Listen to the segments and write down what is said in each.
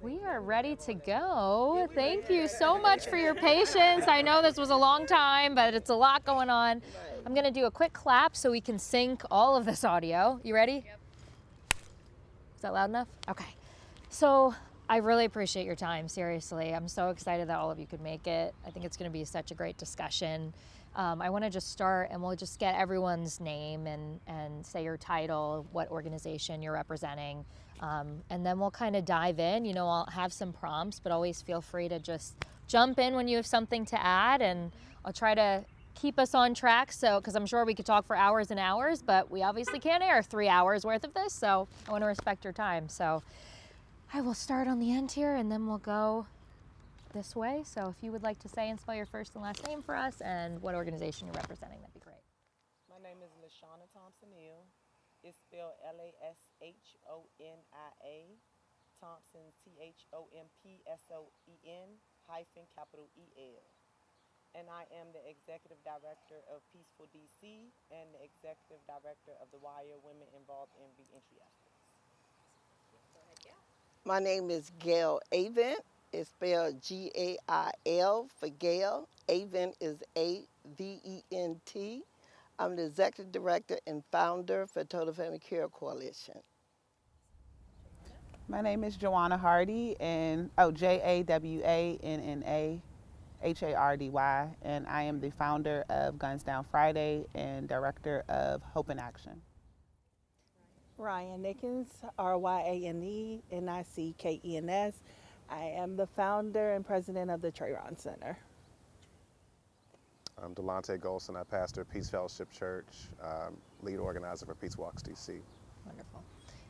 We are ready to go. Thank you so much for your patience. I know this was a long time, but it's a lot going on. I'm gonna do a quick clap so we can sync all of this audio. You ready? Yep. Is that loud enough? Okay. So I really appreciate your time, seriously. I'm so excited that all of you could make it. I think it's gonna be such a great discussion. I wanna just start and we'll just get everyone's name and say your title, what organization you're representing. And then we'll kind of dive in. You know, I'll have some prompts, but always feel free to just jump in when you have something to add, and I'll try to keep us on track. So, because I'm sure we could talk for hours and hours, but we obviously can't air 3 hours worth of this. So I want to respect your time. So I will start on the end here and then we'll go this way. So if you would like to say and spell your first and last name for us and what organization you're representing, that'd be great. My name is LaShawna Thompson-Neal. It's spelled Lashonia, Thompson, Thompson hyphen capital EL. And I am the Executive Director of Peaceful DC and the Executive Director of the Wire Women Involved in Reentry Efforts. My name is Gail Avent. It's spelled Gail for Gail. Avent is Avent. I'm the Executive Director and Founder for Total Family Care Coalition. My name is Joanna Hardy, and JAWANNA HARDY, and I am the founder of Guns Down Friday and Director of Hope in Action. Ryan Nickens, RYANENICKENS. I am the founder and president of the Trayron Center. I'm Delonte Golson. I pastor Peace Fellowship Church, lead organizer for Peace Walks DC. Wonderful.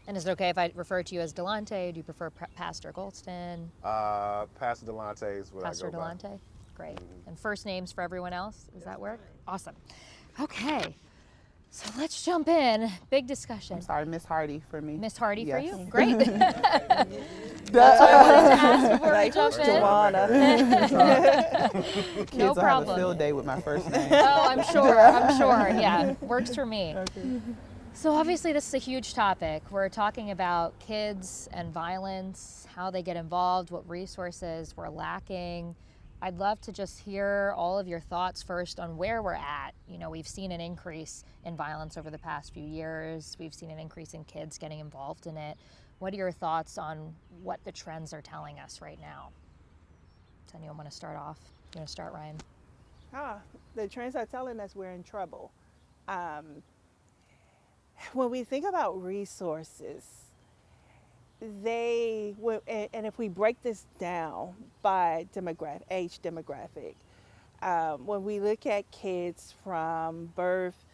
And is it okay if I refer to you as Delonte? Do you prefer Pastor Goldston? Pastor Delonte is what Pastor I go by. Delonte? Great. And first names for everyone else? Does that work? Awesome. Okay. So let's jump in. Big discussion. I'm sorry, Miss Hardy for me. Miss Hardy Yes. for you? Great. That's what I wanted to ask before we jump in. Joanna. Kids No will have a problem. field day with my first name. Oh, I'm sure. Yeah, works for me. Okay. So obviously this is a huge topic. We're talking about kids and violence, how they get involved, what resources we're lacking. I'd love to just hear all of your thoughts first on where we're at. You know, we've seen an increase in violence over the past few years. We've seen an increase in kids getting involved in it. What are your thoughts on what the trends are telling us right now? Does anyone want to start off? You want to start, Ryan? The trends are telling us we're in trouble. When we think about resources, and if we break this down by age demographic, when we look at kids from birth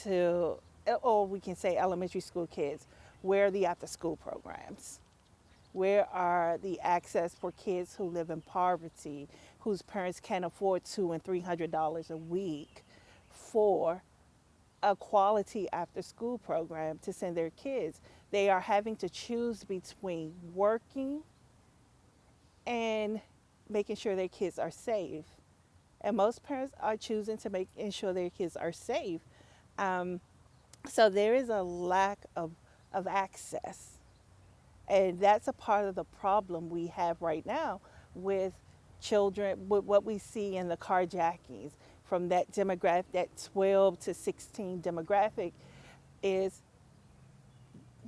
to, or we can say elementary school kids, where are the after school programs? Where are the access for kids who live in poverty, whose parents can't afford $200 and $300 a week for a quality after school program to send their kids? They are having to choose between working and making sure their kids are safe. And most parents are choosing to ensure their kids are safe. So there is a lack of access. And that's a part of the problem we have right now with children, with what we see in the carjackings from that demographic, that 12 to 16 demographic, is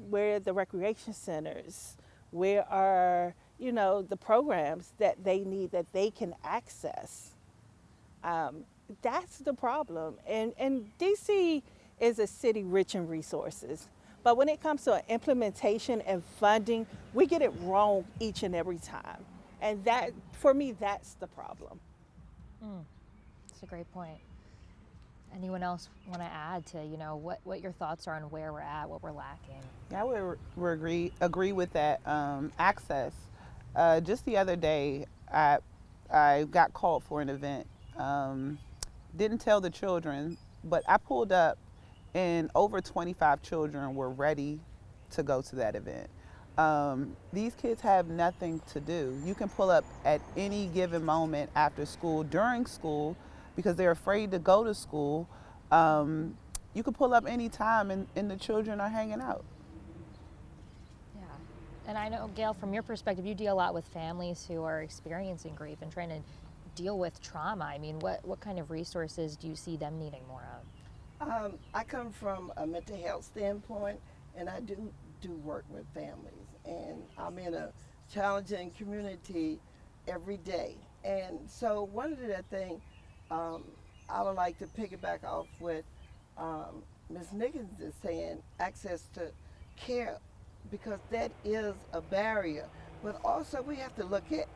where are the recreation centers? Where are, the programs that they need, that they can access? That's the problem. And DC is a city rich in resources. But when it comes to implementation and funding, we get it wrong each and every time. And that, for me, that's the problem. That's a great point. Anyone else want to add to, what your thoughts are on where we're at, what we're lacking? Yeah, I would agree with that. Access. Just the other day, I got called for an event. Didn't tell the children, but I pulled up and over 25 children were ready to go to that event. These kids have nothing to do. You can pull up at any given moment after school, during school, because they're afraid to go to school. You can pull up any time and the children are hanging out. Yeah. And I know, Gail, from your perspective, you deal a lot with families who are experiencing grief and trying to deal with trauma. I mean, what kind of resources do you see them needing more of? I come from a mental health standpoint, and I do work with families. And I'm in a challenging community every day. And so one of the things I would like to piggyback off what Ms. Niggins is saying, access to care, because that is a barrier. But also we have to look at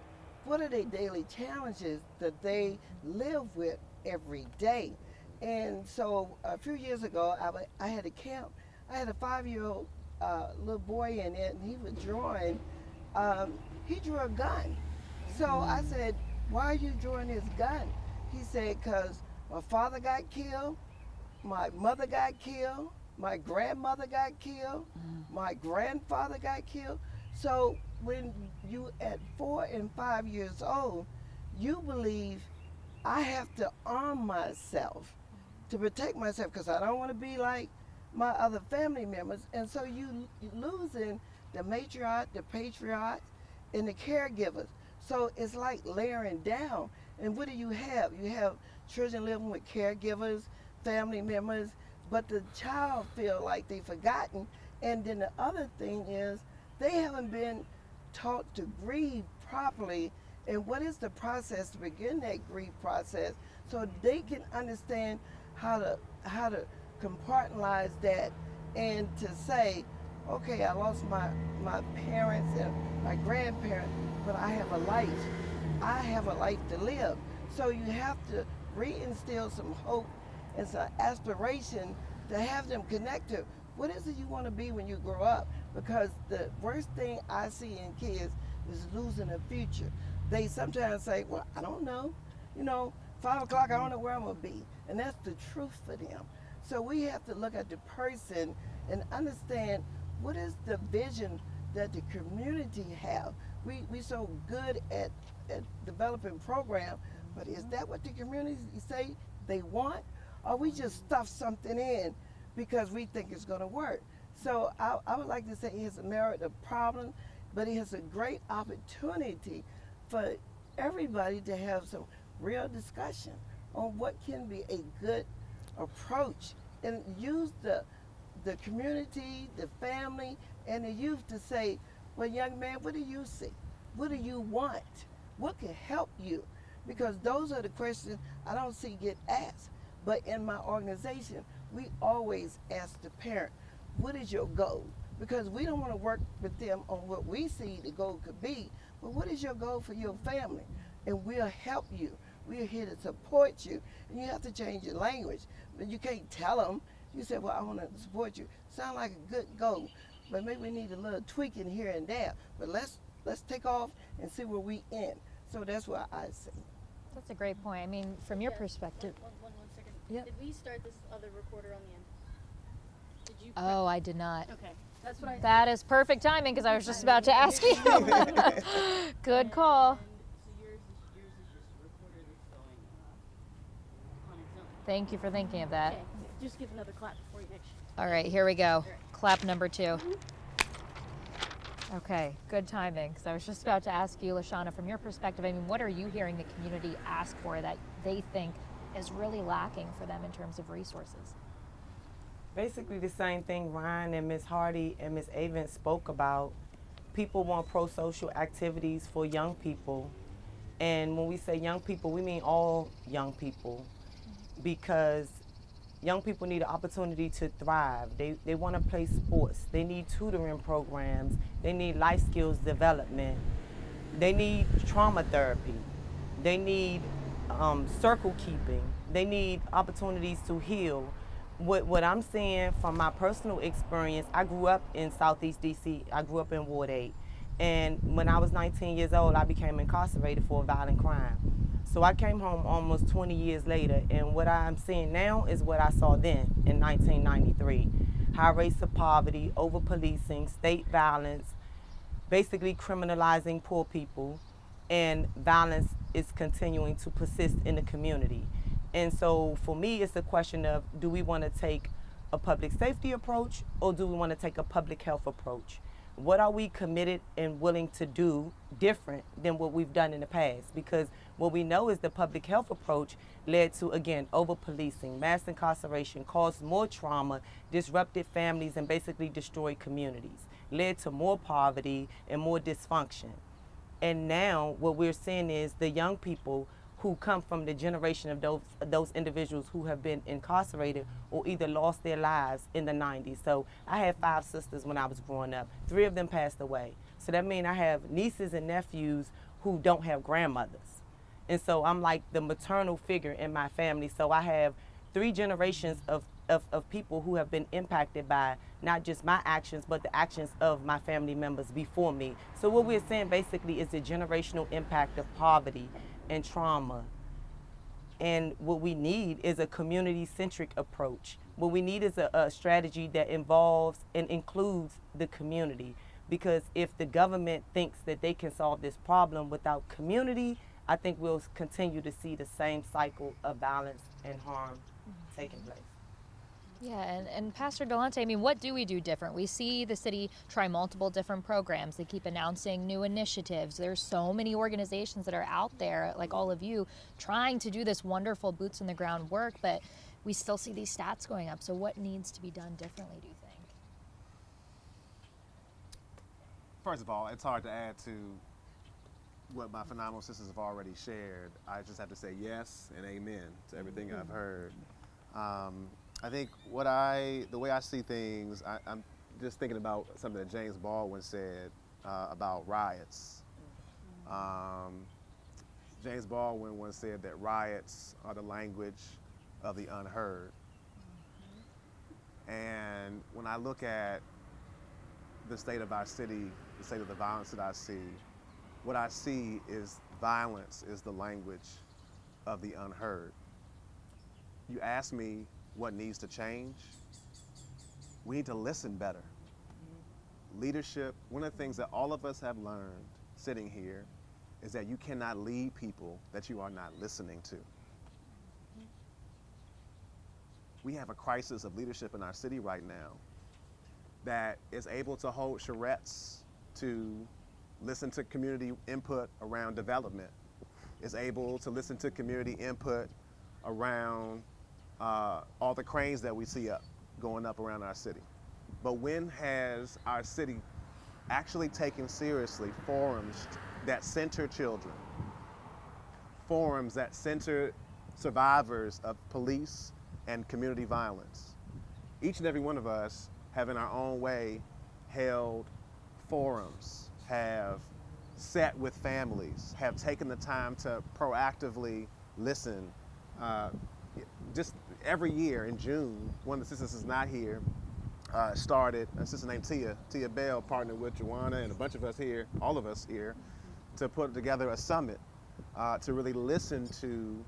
what are their daily challenges that they live with every day. And so a few years ago, I had a camp. I had a 5-year-old little boy in it, and he was drawing. He drew a gun. So I said, "Why are you drawing this gun?" He said, "Because my father got killed, my mother got killed, my grandmother got killed, my grandfather got killed." So when you at 4 and 5 years old, you believe I have to arm myself to protect myself because I don't want to be like my other family members. And so you losing the matriarch, the patriarch, and the caregivers. So it's like layering down. And what do you have? You have children living with caregivers, family members, but the child feel like they've forgotten. And then the other thing is they haven't been taught to grieve properly, and what is the process to begin that grief process so they can understand how to compartmentalize that and to say, okay, I lost my parents and my grandparents, but I have a life. I have a life to live. So you have to reinstill some hope and some aspiration to have them connected. What is it you want to be when you grow up? Because the worst thing I see in kids is losing a future. They sometimes say, well, I don't know. 5 o'clock, I don't know where I'm going to be. And that's the truth for them. So we have to look at the person and understand what is the vision that the community have. We so good at developing programs, but is that what the community say they want? Or we just stuff something in because we think it's going to work? So I would like to say he has a merit of problem, but he has a great opportunity for everybody to have some real discussion on what can be a good approach, and use the community, the family, and the youth to say, well, young man, what do you see? What do you want? What can help you? Because those are the questions I don't see get asked. But in my organization, we always ask the parent, what is your goal? Because we don't want to work with them on what we see the goal could be, but what is your goal for your family? And we'll help you. We're here to support you. And you have to change your language. But you can't tell them. You say, well, I want to support you. Sound like a good goal, but maybe we need a little tweaking here and there. But let's take off and see where we end. So that's what I see. That's a great point. I mean, from your perspective. One second. Yep. Did we start this other recorder on the end? Did you? Oh, I did not. Okay. That's what I. That is perfect timing because I was just about to ask you. Good call. So yours is just a recorder that's going on its own. Thank you for thinking of that. Okay. Just give another clap before you next. All right, here we go. Clap number 2. Okay, good timing. Because I was just about to ask you, Lashana, from your perspective, I mean, what are you hearing the community ask for that they think is really lacking for them in terms of resources? Basically the same thing Ryan and Ms. Hardy and Ms. Avent spoke about. People want pro-social activities for young people. And when we say young people, we mean all young people, because young people need an opportunity to thrive. They want to play sports. They need tutoring programs. They need life skills development. They need trauma therapy. They need circle keeping. They need opportunities to heal. What I'm saying from my personal experience, I grew up in Southeast DC. I grew up in Ward 8. And when I was 19 years old, I became incarcerated for a violent crime. So I came home almost 20 years later, and what I'm seeing now is what I saw then in 1993. High rates of poverty, over-policing, state violence, basically criminalizing poor people, and violence is continuing to persist in the community. And so for me, it's a question of, do we want to take a public safety approach, or do we want to take a public health approach? What are we committed and willing to do different than what we've done in the past? Because what we know is the public health approach led to, again, over policing, mass incarceration, caused more trauma, disrupted families, and basically destroyed communities, led to more poverty and more dysfunction. And now what we're seeing is the young people who come from the generation of those individuals who have been incarcerated or either lost their lives in the 90s. So I had 5 sisters when I was growing up. 3 of them passed away. So that means I have nieces and nephews who don't have grandmothers. And so I'm like the maternal figure in my family. So I have 3 generations of people who have been impacted by not just my actions, but the actions of my family members before me. So what we're saying basically is the generational impact of poverty and trauma. And what we need is a community-centric approach. What we need is a strategy that involves and includes the community. Because if the government thinks that they can solve this problem without community, I think we'll continue to see the same cycle of violence and harm taking place. Yeah, and Pastor Delante, I mean, what do we do different? We see the city try multiple different programs. They keep announcing new initiatives. There's so many organizations that are out there, like all of you, trying to do this wonderful boots in the ground work, but we still see these stats going up. So what needs to be done differently, do you think? First of all, it's hard to add to what my phenomenal sisters have already shared. I just have to say yes and amen to everything I've heard. I think the way I see things, I'm just thinking about something that James Baldwin said about riots. James Baldwin once said that riots are the language of the unheard. And when I look at the state of our city, the state of the violence that I see, what I see is violence is the language of the unheard. You ask me what needs to change? We need to listen better. Leadership, one of the things that all of us have learned sitting here is that you cannot lead people that you are not listening to. We have a crisis of leadership in our city right now that is able to hold charrettes to listen to community input around development, is able to listen to community input around all the cranes that we see going up around our city. But when has our city actually taken seriously forums that center children, forums that center survivors of police and community violence? Each and every one of us have in our own way held forums, have sat with families, have taken the time to proactively listen. Just every year in June, one of the sisters is not here, started, a sister named Tia Bell partnered with Joanna and a bunch of us here, all of us here, to put together a summit to really listen to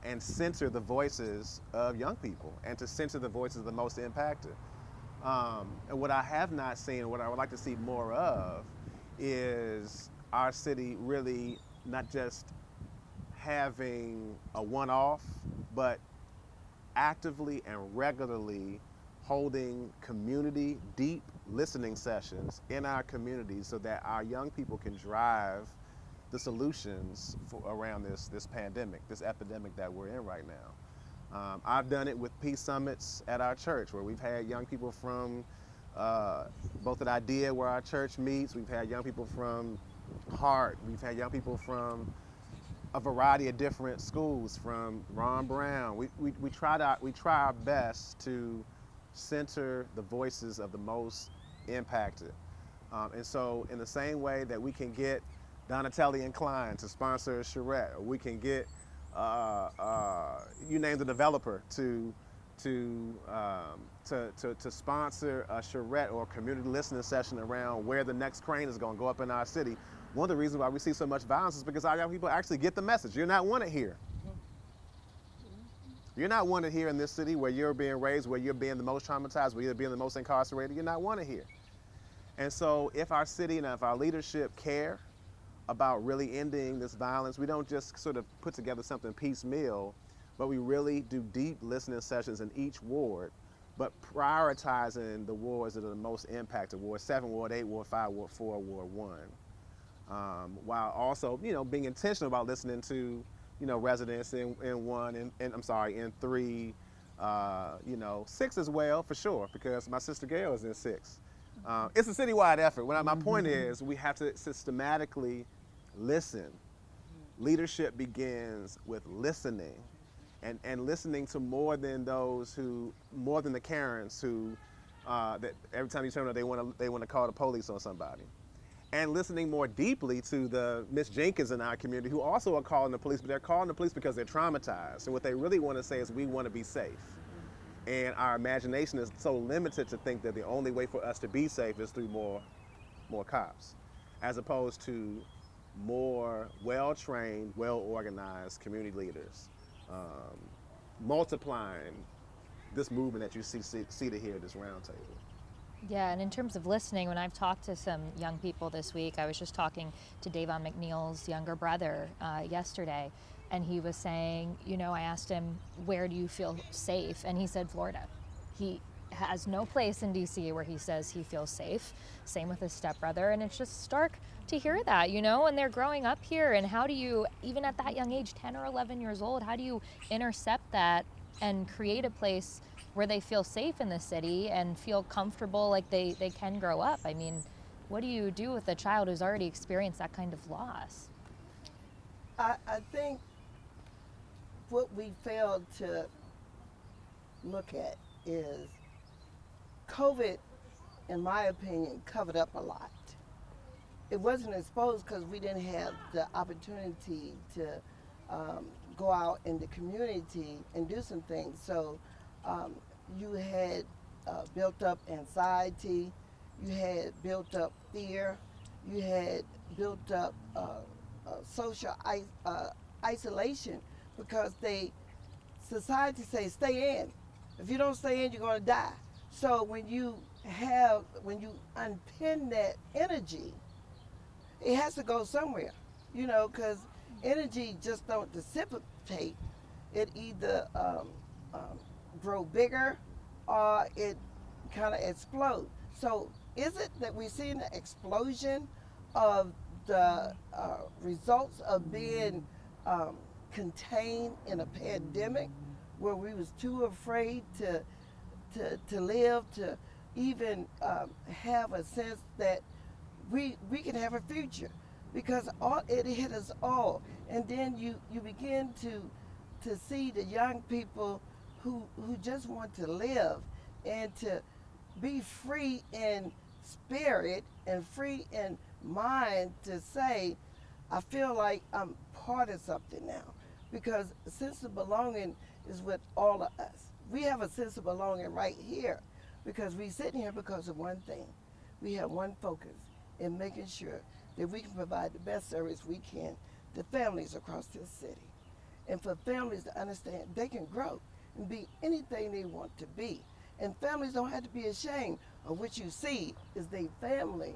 and center the voices of young people and to center the voices of the most impacted. And what I have not seen, what I would like to see more of, is our city really not just having a one-off, but actively and regularly holding community deep listening sessions in our communities so that our young people can drive the solutions around this pandemic, this epidemic that we're in right now. I've done it with peace summits at our church where we've had young people from both at IDEA where our church meets, we've had young people from Hart, we've had young people from a variety of different schools, from Ron Brown. We try our best to center the voices of the most impacted. And so in the same way that we can get Donatelli and Klein to sponsor a charrette, or we can get, you name the developer to sponsor a charrette or a community listening session around where the next crane is going to go up in our city. One of the reasons why we see so much violence is because our young people actually get the message. You're not wanted here. You're not wanted here in this city where you're being raised, where you're being the most traumatized, where you're being the most incarcerated. You're not wanted here. And so if our city and if our leadership care about really ending this violence, we don't just sort of put together something piecemeal, but we really do deep listening sessions in each ward but prioritizing the wards that are the most impacted, Ward 7, Ward 8, Ward 5, Ward 4, Ward 1, while also, being intentional about listening to, residents in 1 and I'm sorry, in 3, 6 as well, for sure, because my sister Gail is in 6. It's a citywide effort. My point is we have to systematically listen. Leadership begins with listening. And listening to more than the Karens who, that every time you turn on, they want to call the police on somebody, and listening more deeply to the Miss Jenkins in our community who also are calling the police, but they're calling the police because they're traumatized, and what they really want to say is we want to be safe, and our imagination is so limited to think that the only way for us to be safe is through more cops, as opposed to more well-trained, well-organized community leaders. Multiplying this movement that you see seated here at this roundtable. Yeah, and in terms of listening, when I've talked to some young people this week, I was just talking to Davon McNeil's younger brother yesterday, and he was saying, I asked him, where do you feel safe? And he said Florida. He has no place in DC where he says he feels safe. Same with his stepbrother, and it's just stark to hear that, and they're growing up here, and how do you, even at that young age, 10 or 11 years old, how do you intercept that and create a place where they feel safe in the city and feel comfortable like they can grow up? I mean, what do you do with a child who's already experienced that kind of loss? I think what we failed to look at is COVID, in my opinion, covered up a lot. It wasn't exposed because we didn't have the opportunity to go out in the community and do some things. So you had built up anxiety, you had built up fear, you had built up social isolation because society says stay in. If you don't stay in, you're going to die. So when you unpin that energy, it has to go somewhere, because energy just don't dissipate. It either grow bigger or it kind of explodes. So is it that we're seeing the explosion of the results of being contained in a pandemic where we was too afraid to live, to even have a sense that we can have a future, because it hit us all. And then you begin to see the young people who just want to live and to be free in spirit and free in mind to say, I feel like I'm part of something now, because a sense of belonging is with all of us. We have a sense of belonging right here because we're sitting here because of one thing. We have one focus in making sure that we can provide the best service we can to families across this city. And for families to understand they can grow and be anything they want to be. And families don't have to be ashamed of what you see is their family,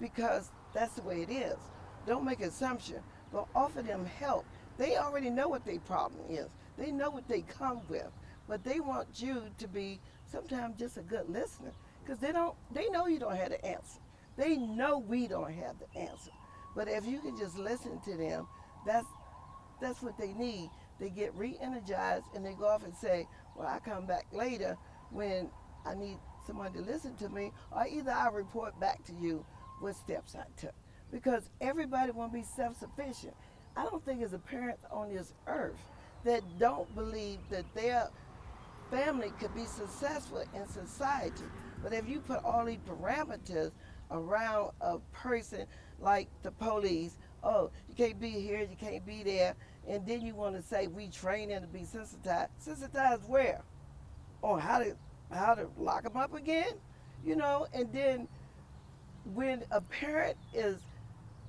because that's the way it is. Don't make an assumption, but offer them help. They already know what their problem is. They know what they come with, but they want you to be sometimes just a good listener, because they know you don't have the answer. They know we don't have the answer. But if you can just listen to them, that's what they need. They get re-energized and they go off and say, well, I come back later when I need someone to listen to me, or either I report back to you what steps I took. Because everybody won't be self-sufficient. I don't think there's a parent on this earth that don't believe that their family could be successful in society. But if you put all these parameters around a person like the police, oh, you can't be here, you can't be there, and then you want to say we train them to be sensitized. Sensitized where? On how to lock them up again, and then when a parent is,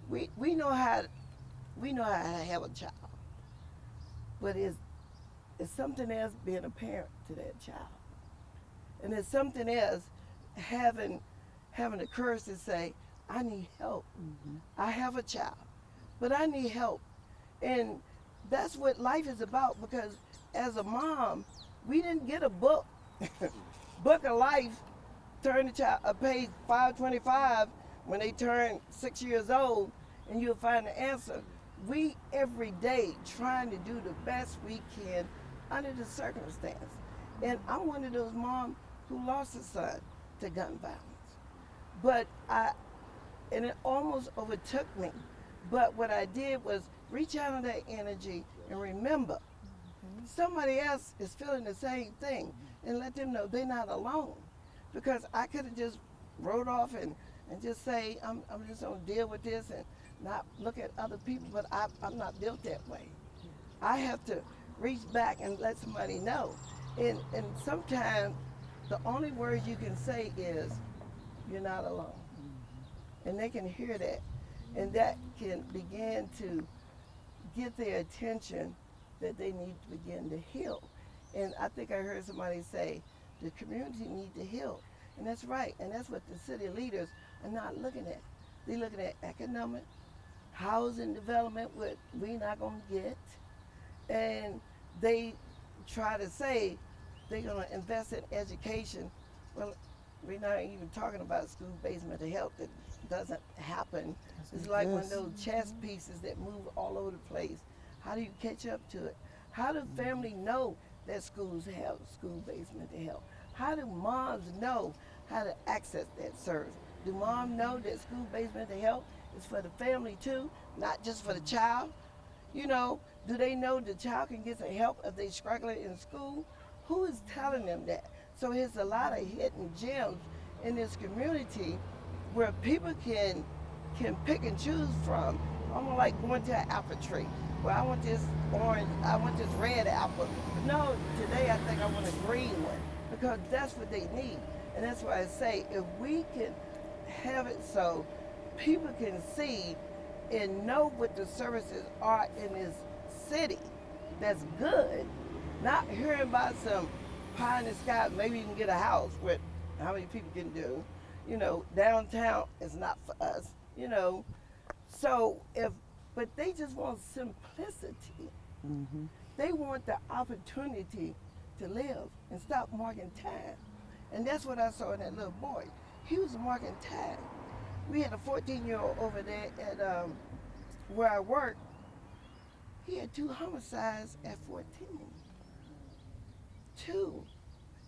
we know how to have a child, but it's something else being a parent to that child, and it's something else having the courage to say, I need help. Mm-hmm. I have a child, but I need help, and that's what life is about. Because as a mom, we didn't get a book Book of Life turn the child page 525 when they turn 6 years old, and you'll find the answer. We every day trying to do the best we can under the circumstance. And I'm one of those moms who lost a son to gun violence. But and it almost overtook me. But what I did was reach out on that energy and remember somebody else is feeling the same thing, and let them know they're not alone. Because I could have just wrote off and just say, I'm just going to deal with this and not look at other people, but I'm not built that way. I have to reach back and let somebody know. And sometimes the only words you can say is, you're not alone. And they can hear that. And that can begin to get their attention that they need to begin to heal. And I think I heard somebody say, the community need to heal. And that's right. And that's what the city leaders are not looking at. They're looking at economic, housing development, what we're not going to get. And they try to say they're going to invest in education. Well, we're not even talking about school-based mental health. That doesn't happen. It's like one of those chess pieces that move all over the place. How do you catch up to it? How do family know that schools have school-based mental health? How do moms know how to access that service? Do moms know that school-based mental health is for the family too, not just for the child? You know, do they know the child can get some help if they're struggling in school? Who is telling them that? So there's a lot of hidden gems in this community where people can pick and choose from. Almost like going to an apple tree. Well, I want this orange, I want this red apple. But no, today I think I want a green one because that's what they need. And that's why I say if we can have it so people can see and know what the services are in this city that's good, not hearing about some pie in the sky, maybe you can get a house with how many people can do. You know, downtown is not for us, you know. So but they just want simplicity. Mm-hmm. They want the opportunity to live and stop marking time. And that's what I saw in that little boy. He was marking time. We had a 14-year-old over there at where I work. He had 2 homicides at 14. 2.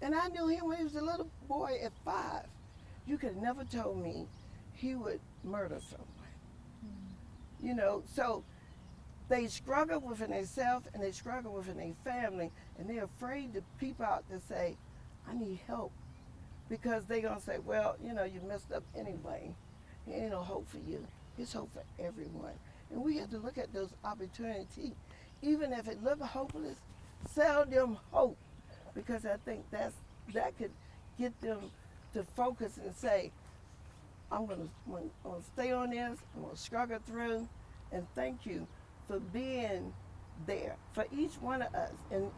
And I knew him when he was a little boy at 5. You could have never told me he would murder someone. You know, so they struggle within themselves and they struggle within their family, and they're afraid to peep out to say, I need help. Because they're going to say, well, you know, you messed up anyway. There ain't no hope for you. There's hope for everyone. And we have to look at those opportunities. Even if it looks hopeless, sell them hope. Because I think that could get them to focus and say, I'm gonna stay on this, I'm gonna struggle through, and thank you for being there for each one of us. And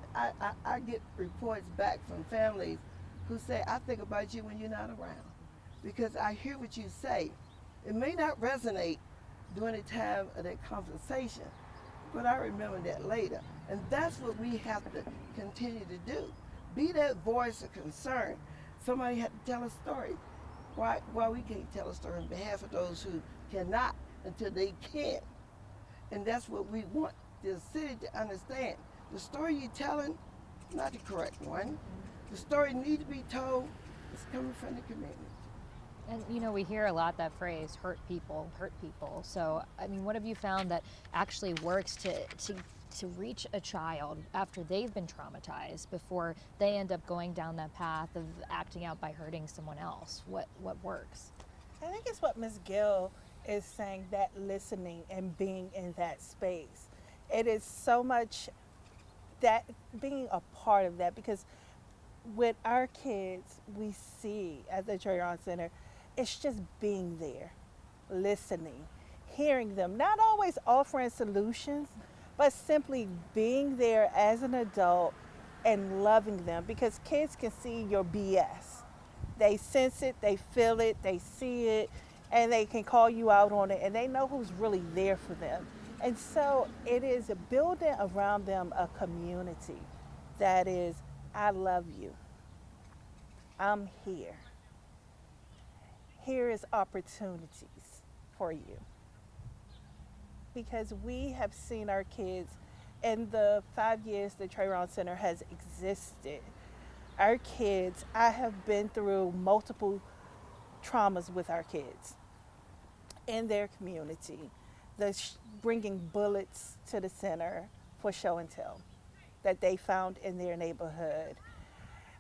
I get reports back from families who say, I think about you when you're not around, because I hear what you say. It may not resonate during the time of that conversation, but I remember that later. And that's what we have to continue to do. Be that voice of concern. Somebody had to tell a story. Why we can't tell a story on behalf of those who cannot until they can. And that's what we want the city to understand. The story you're telling, not the correct one. The story needs to be told. It's coming from the community. And you know, we hear a lot that phrase, hurt people, hurt people. So, I mean, what have you found that actually works to reach a child after they've been traumatized before they end up going down that path of acting out by hurting someone else? What works? I think it's what Ms. Gill is saying, that listening and being in that space. It is so much that being a part of that, because with our kids, we see at the Trayon Center, it's just being there, listening, hearing them, not always offering solutions, but simply being there as an adult and loving them, because kids can see your BS. They sense it, they feel it, they see it, and they can call you out on it, and they know who's really there for them. And so it is building around them a community that is, I love you. I'm here. Here is opportunities for you. Because we have seen our kids in the 5 years the Trayvon Center has existed. Our kids, I have been through multiple traumas with our kids in their community. Bringing bullets to the center for show and tell that they found in their neighborhood.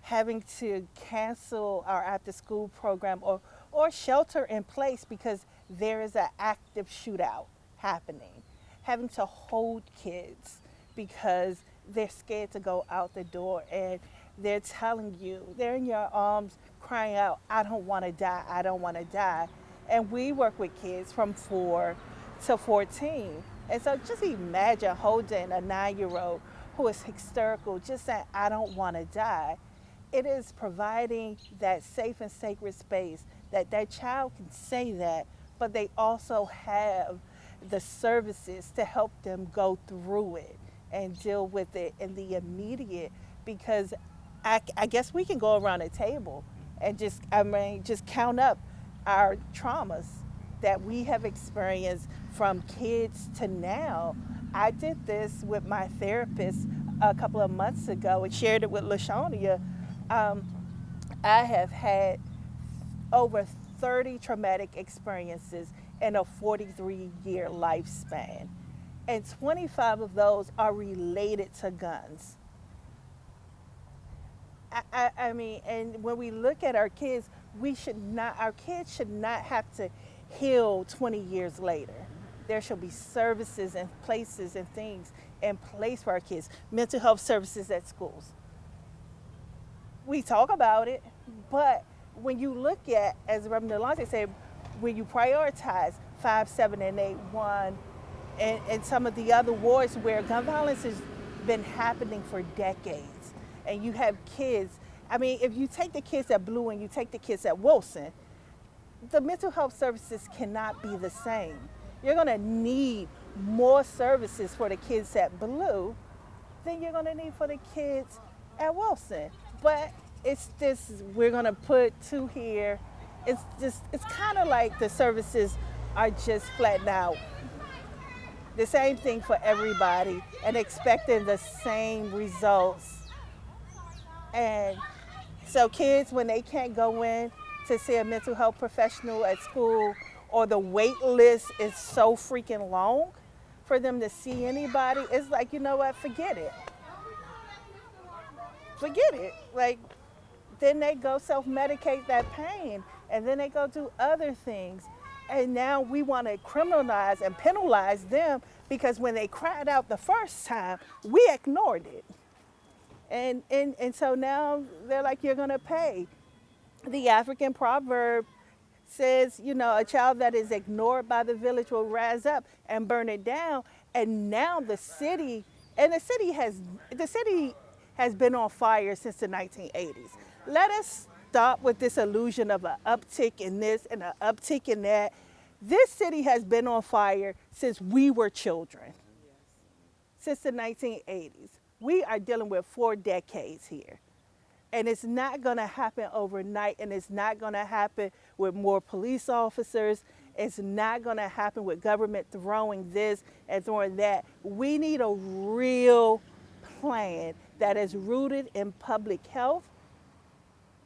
Having to cancel our after school program or shelter in place because there is an active shootout happening. Having to hold kids because they're scared to go out the door and they're telling you, they're in your arms crying out, I don't want to die, I don't want to die. And we work with kids from 4 to 14. And so just imagine holding a 9-year-old who is hysterical, just saying, I don't want to die. It is providing that safe and sacred space that that child can say that, but they also have the services to help them go through it and deal with it in the immediate. Because I guess we can go around a table and just count up our traumas that we have experienced from kids to now. I did this with my therapist a couple of months ago and shared it with LaShawnia. I have had over 30 traumatic experiences in a 43-year lifespan, and 25 of those are related to guns. I mean, and when we look at our kids, our kids should not have to heal 20 years later. There should be services and places and things in place for our kids. Mental health services at schools. We talk about it, but when you look at, as Reverend Delonte said, when you prioritize 5, 7, and 8, 1, and some of the other wards where gun violence has been happening for decades, and you have kids, I mean, if you take the kids at Blue and you take the kids at Wilson, the mental health services cannot be the same. You're gonna need more services for the kids at Blue than you're gonna need for the kids at Wilson. But it's this, we're gonna put 2 here. It's kind of like the services are just flattened out. The same thing for everybody and expecting the same results. And so kids, when they can't go in to see a mental health professional at school, or the wait list is so freaking long for them to see anybody, it's like, you know what, forget it. Forget it. Like, then they go self-medicate that pain, and then they go do other things. And now we want to criminalize and penalize them because when they cried out the first time, we ignored it. And so now they're like, you're going to pay. The African proverb says, you know, a child that is ignored by the village will rise up and burn it down. And now the city has been on fire since the 1980s. Let us stop with this illusion of an uptick in this and an uptick in that. This city has been on fire since we were children, since the 1980s. We are dealing with 4 decades here. And it's not going to happen overnight, and it's not going to happen with more police officers. It's not going to happen with government throwing this and throwing that. We need a real plan that is rooted in public health.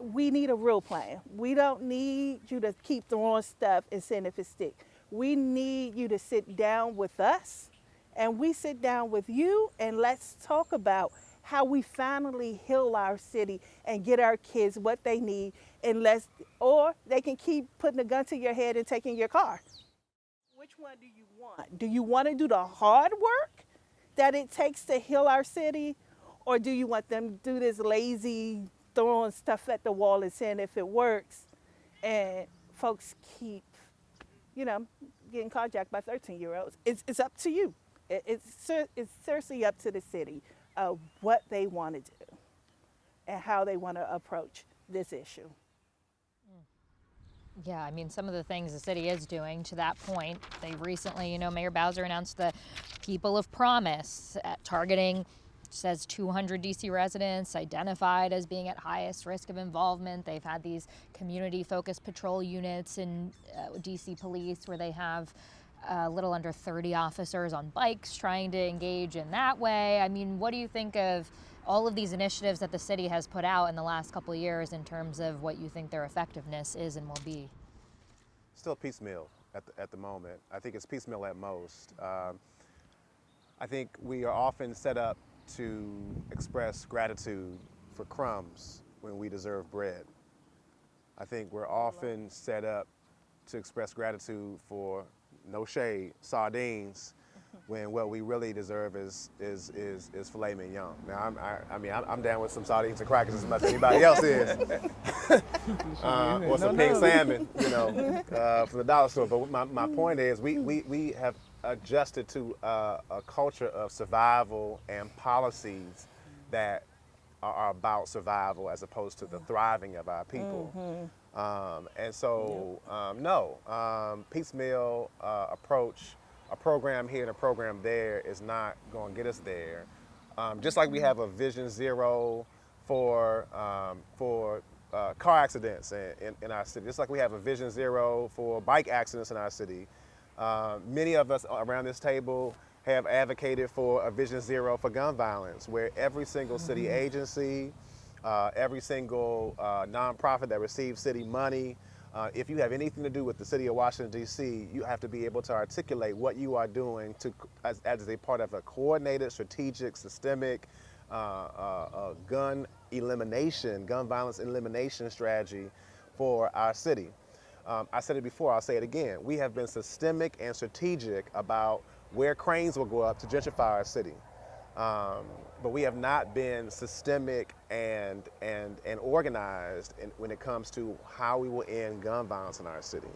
We need a real plan. We don't need you to keep throwing stuff and seeing if it sticks. We need you to sit down with us, and we sit down with you, and let's talk about how we finally heal our city and get our kids what they need, or they can keep putting a gun to your head and taking your car. Which one do you want? Do you want to do the hard work that it takes to heal our city, or do you want them to do this lazy throwing stuff at the wall and seeing if it works, and folks keep, you know, getting carjacked by 13-year-olds? It's up to you. It's seriously up to the city what they want to do and how they want to approach this issue. Yeah, I mean, some of the things the city is doing to that point. They recently, Mayor Bowser announced the People of Promise, targeting says 200 DC residents identified as being at highest risk of involvement. They've had these community-focused patrol units in DC police where they have a little under 30 officers on bikes trying to engage in that way. I mean, what do you think of all of these initiatives that the city has put out in the last couple of years in terms of what you think their effectiveness is and will be? Still piecemeal at the moment. I think it's piecemeal at most. I think we are often set up to express gratitude for crumbs when we deserve bread. I think we're often set up to express gratitude for, no shade, sardines, when what we really deserve is filet mignon. Now, I'm down with some sardines and crackers as much as anybody else is, or some pink salmon, from the dollar store. But my point is, we have adjusted to a culture of survival and policies that are about survival as opposed to the thriving of our people. And so, piecemeal approach, a program here and a program there is not going to get us there. Just like we have a Vision Zero for car accidents in our city, just like we have a Vision Zero for bike accidents in our city. Many of us around this table have advocated for a Vision Zero for gun violence, where every single city agency, every single nonprofit that receives city money, if you have anything to do with the city of Washington, D.C., you have to be able to articulate what you are doing as a part of a coordinated, strategic, systemic gun violence elimination strategy for our city. I said it before, I'll say it again. We have been systemic and strategic about where cranes will go up to gentrify our city. But we have not been systemic and organized when it comes to how we will end gun violence in our city.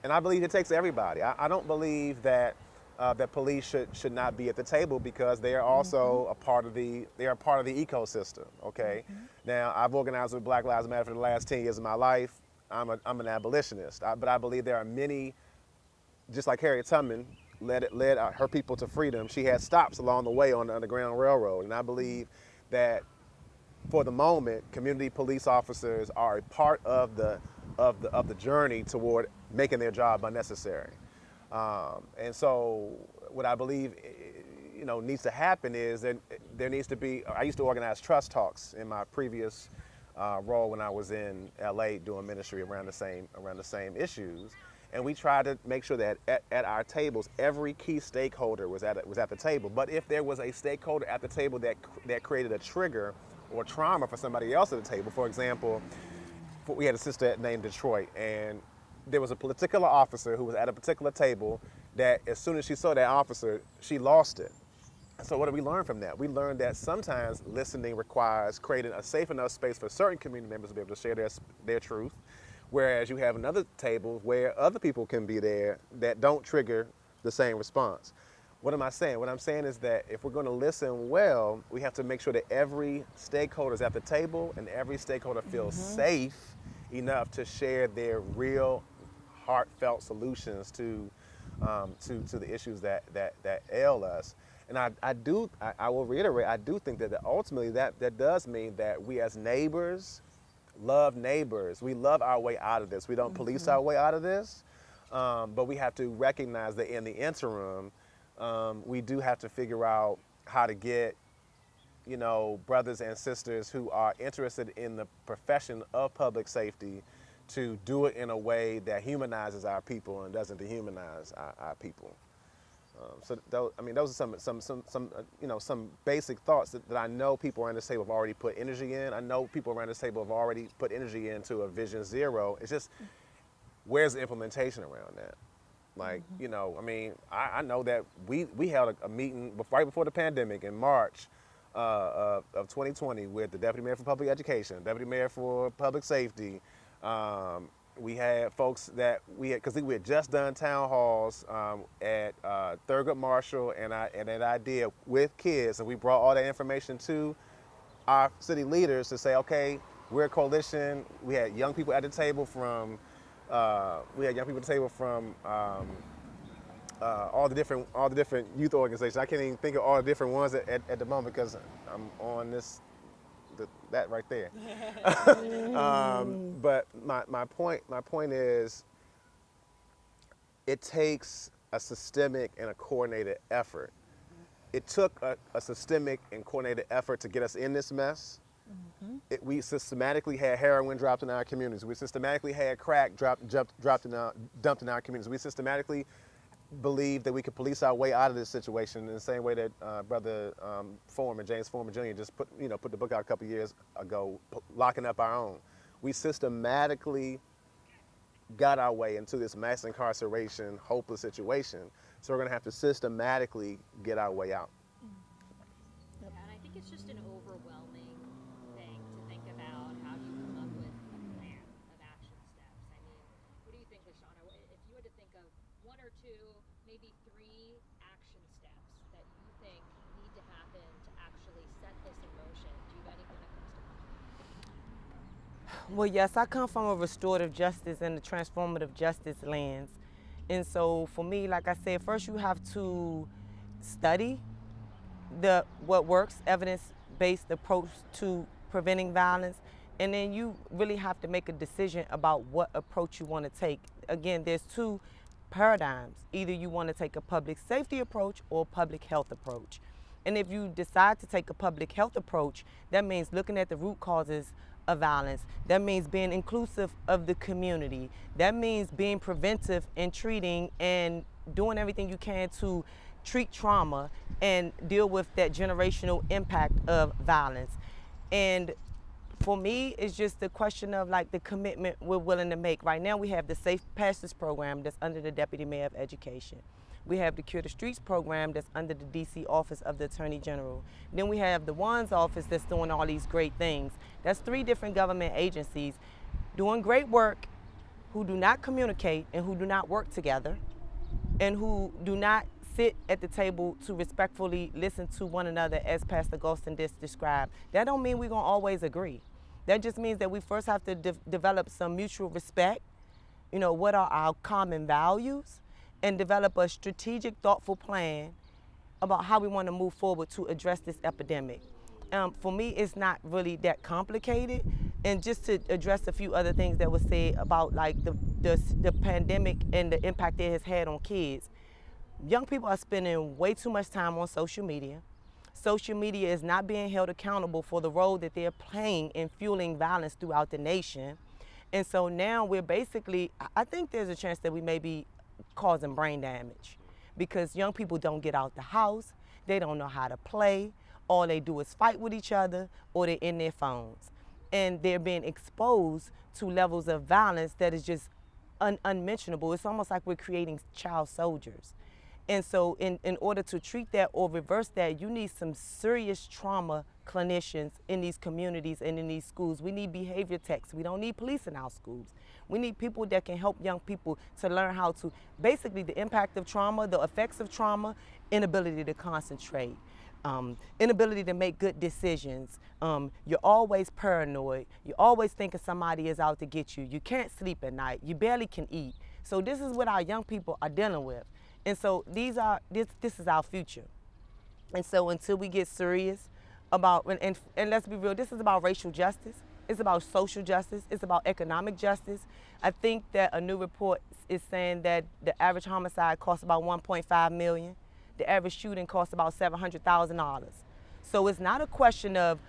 And I believe it takes everybody. I don't believe that that police should not be at the table, because they are also a part of the ecosystem. Okay. Now, I've organized with Black Lives Matter for the last 10 years of my life. I'm an abolitionist, but I believe there are many, just like Harriet Tubman led her people to freedom. She had stops along the way on the Underground Railroad, and I believe that for the moment, community police officers are a part of the journey toward making their job unnecessary. And so, what I believe needs to happen is that there needs to be. I used to organize trust talks in my previous role when I was in LA doing ministry around the same issues, and we tried to make sure that at our tables every key stakeholder was at the table. But if there was a stakeholder at the table that created a trigger or trauma for somebody else at the table, for example, we had a sister named Detroit, and there was a particular officer who was at a particular table that as soon as she saw that officer, she lost it. So what did we learn from that? We learned that sometimes listening requires creating a safe enough space for certain community members to be able to share their truth, whereas you have another table where other people can be there that don't trigger the same response. What am I saying? What I'm saying is that if we're going to listen well, we have to make sure that every stakeholder is at the table and every stakeholder feels safe enough to share their real, heartfelt solutions to the issues that ail us. And I will reiterate, I do think that ultimately that does mean that we as neighbors love neighbors. We love our way out of this. We don't police our way out of this, but we have to recognize that in the interim, we do have to figure out how to get, brothers and sisters who are interested in the profession of public safety to do it in a way that humanizes our people and doesn't dehumanize our people. Those are some basic thoughts that I know people around this table have already put energy in. I know people around this table have already put energy into a Vision Zero. It's just, where's the implementation around that? Like, I know that we held a meeting right before the pandemic in March of 2020 with the Deputy Mayor for Public Education, Deputy Mayor for Public Safety. We had folks that because we had just done town halls at Thurgood Marshall and at IDEA with kids, and we brought all that information to our city leaders to say, okay, we're a coalition. We had young people at the table from all the different youth organizations. I can't even think of all the different ones at the moment because I'm on that right there. But my point is, it takes a systemic and a coordinated effort. It took a systemic and coordinated effort to get us in this mess. We systematically had heroin dropped in our communities. We systematically had crack dumped in our communities. We systematically believed that we could police our way out of this situation in the same way that Brother James Foreman Jr. just put the book out a couple years ago, locking up our own. We systematically got our way into this mass incarceration, hopeless situation. So we're going to have to systematically get our way out. Yeah, and I think it's just an overwhelming thing to think about how do you come up with a plan of action steps. I mean, what do you think, Lashana? If you had to think of one or two, maybe three action steps that you think need to happen to actually set this in motion, do you have anything that comes to mind? Well, yes, I come from a restorative justice and the transformative justice lens. And so for me, like I said, first you have to study what works, evidence-based approach to preventing violence, and then you really have to make a decision about what approach you want to take. Again, there's two paradigms. Either you want to take a public safety approach or a public health approach. And if you decide to take a public health approach, that means looking at the root causes of violence. That means being inclusive of the community. That means being preventive and treating and doing everything you can to treat trauma and deal with that generational impact of violence. And for me, it's just the question of like the commitment we're willing to make. Right now we have the Safe Passage program that's under the Deputy Mayor of Education. We have the Cure the Streets program that's under the DC Office of the Attorney General. Then we have the WAN's office that's doing all these great things. That's 3 different government agencies doing great work who do not communicate and who do not work together and who do not sit at the table to respectfully listen to one another, as Pastor Golston described. That don't mean we're gonna always agree. That just means that we first have to develop some mutual respect. You know, what are our common values? And develop a strategic, thoughtful plan about how we want to move forward to address this epidemic. For me, it's not really that complicated. And just to address a few other things that were said about like the pandemic and the impact it has had on kids. Young people are spending way too much time on social media. Social media is not being held accountable for the role that they're playing in fueling violence throughout the nation. And so now we're basically, I think there's a chance that we may be causing brain damage because young people don't get out the house, they don't know how to play, all they do is fight with each other or they're in their phones. And they're being exposed to levels of violence that is just unmentionable. It's almost like we're creating child soldiers. And so in order to treat that or reverse that, you need some serious trauma clinicians in these communities and in these schools. We need behavior techs. We don't need police in our schools. We need people that can help young people to learn how to, basically the impact of trauma, the effects of trauma, inability to concentrate, inability to make good decisions. You're always paranoid. You're always thinking somebody is out to get you. You can't sleep at night. You barely can eat. So this is what our young people are dealing with. And so this is our future. And so until we get serious about, and let's be real, this is about racial justice. It's about social justice. It's about economic justice. I think that a new report is saying that the average homicide costs about $1.5 million. The average shooting costs about $700,000. So it's not a question of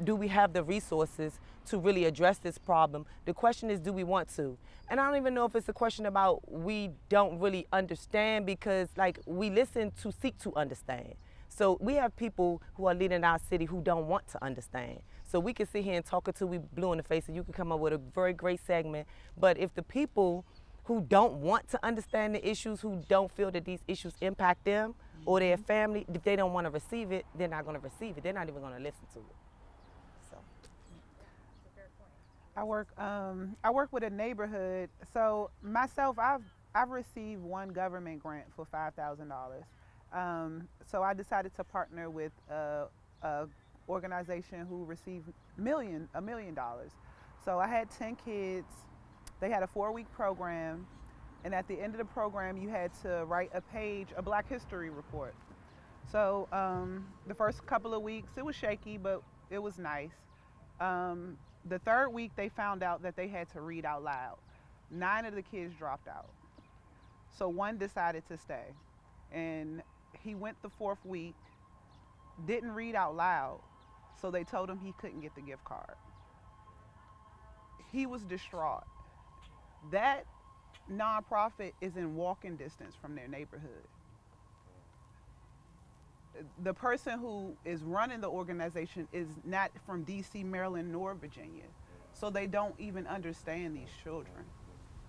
do we have the resources to really address this problem. The question is, do we want to? And I don't even know if it's a question about we don't really understand, because like we listen to seek to understand. So we have people who are leading our city who don't want to understand. So we can sit here and talk until we blue in the face and you can come up with a very great segment. But if the people who don't want to understand the issues, who don't feel that these issues impact them or their family, if they don't want to receive it, they're not going to receive it. They're not even going to listen to it. So. I work with a neighborhood. So myself, I've received one government grant for $5,000. So I decided to partner with a organization who received $1 million. So I had 10 kids. They had a 4-week program. And at the end of the program, you had to write a page, a Black History report. So the first couple of weeks, it was shaky, but it was nice. The third week, they found out that they had to read out loud. 9 of the kids dropped out. So one decided to stay. And he went the fourth week, didn't read out loud, so they told him he couldn't get the gift card. He was distraught. That nonprofit is in walking distance from their neighborhood. The person who is running the organization is not from DC, Maryland, nor Virginia. So they don't even understand these children.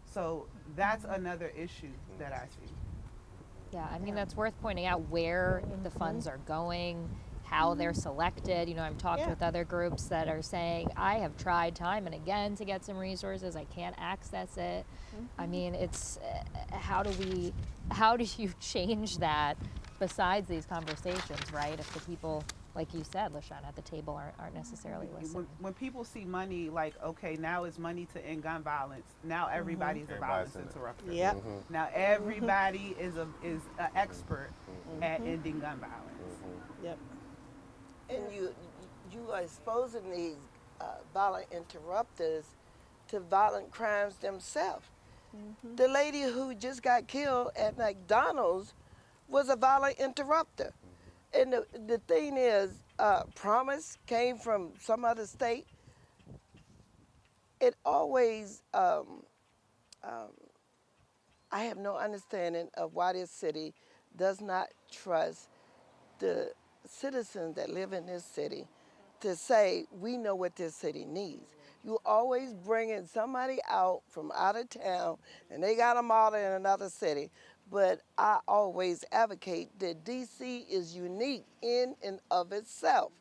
So that's another issue that I see. Yeah, I mean, that's worth pointing out where the funds are going, how they're selected. You know, I've talked with other groups that are saying, I have tried time and again to get some resources, I can't access it. I mean, it's, how do you change that besides these conversations, right? If the people, like you said, LaShawn, at the table aren't necessarily listening. When people see money, like, okay, now it's money to end gun violence. Now everybody's a violence interrupter. Yep. Now everybody is an expert at ending gun violence. Yep. And you are exposing these violent interrupters to violent crimes themselves. The lady who just got killed at McDonald's was a violent interrupter. And the thing is, Promise came from some other state. It always, I have no understanding of why this city does not trust the citizens that live in this city to say, we know what this city needs. You always bringing somebody out from out of town and they got a model in another city. But I always advocate that DC is unique in and of itself.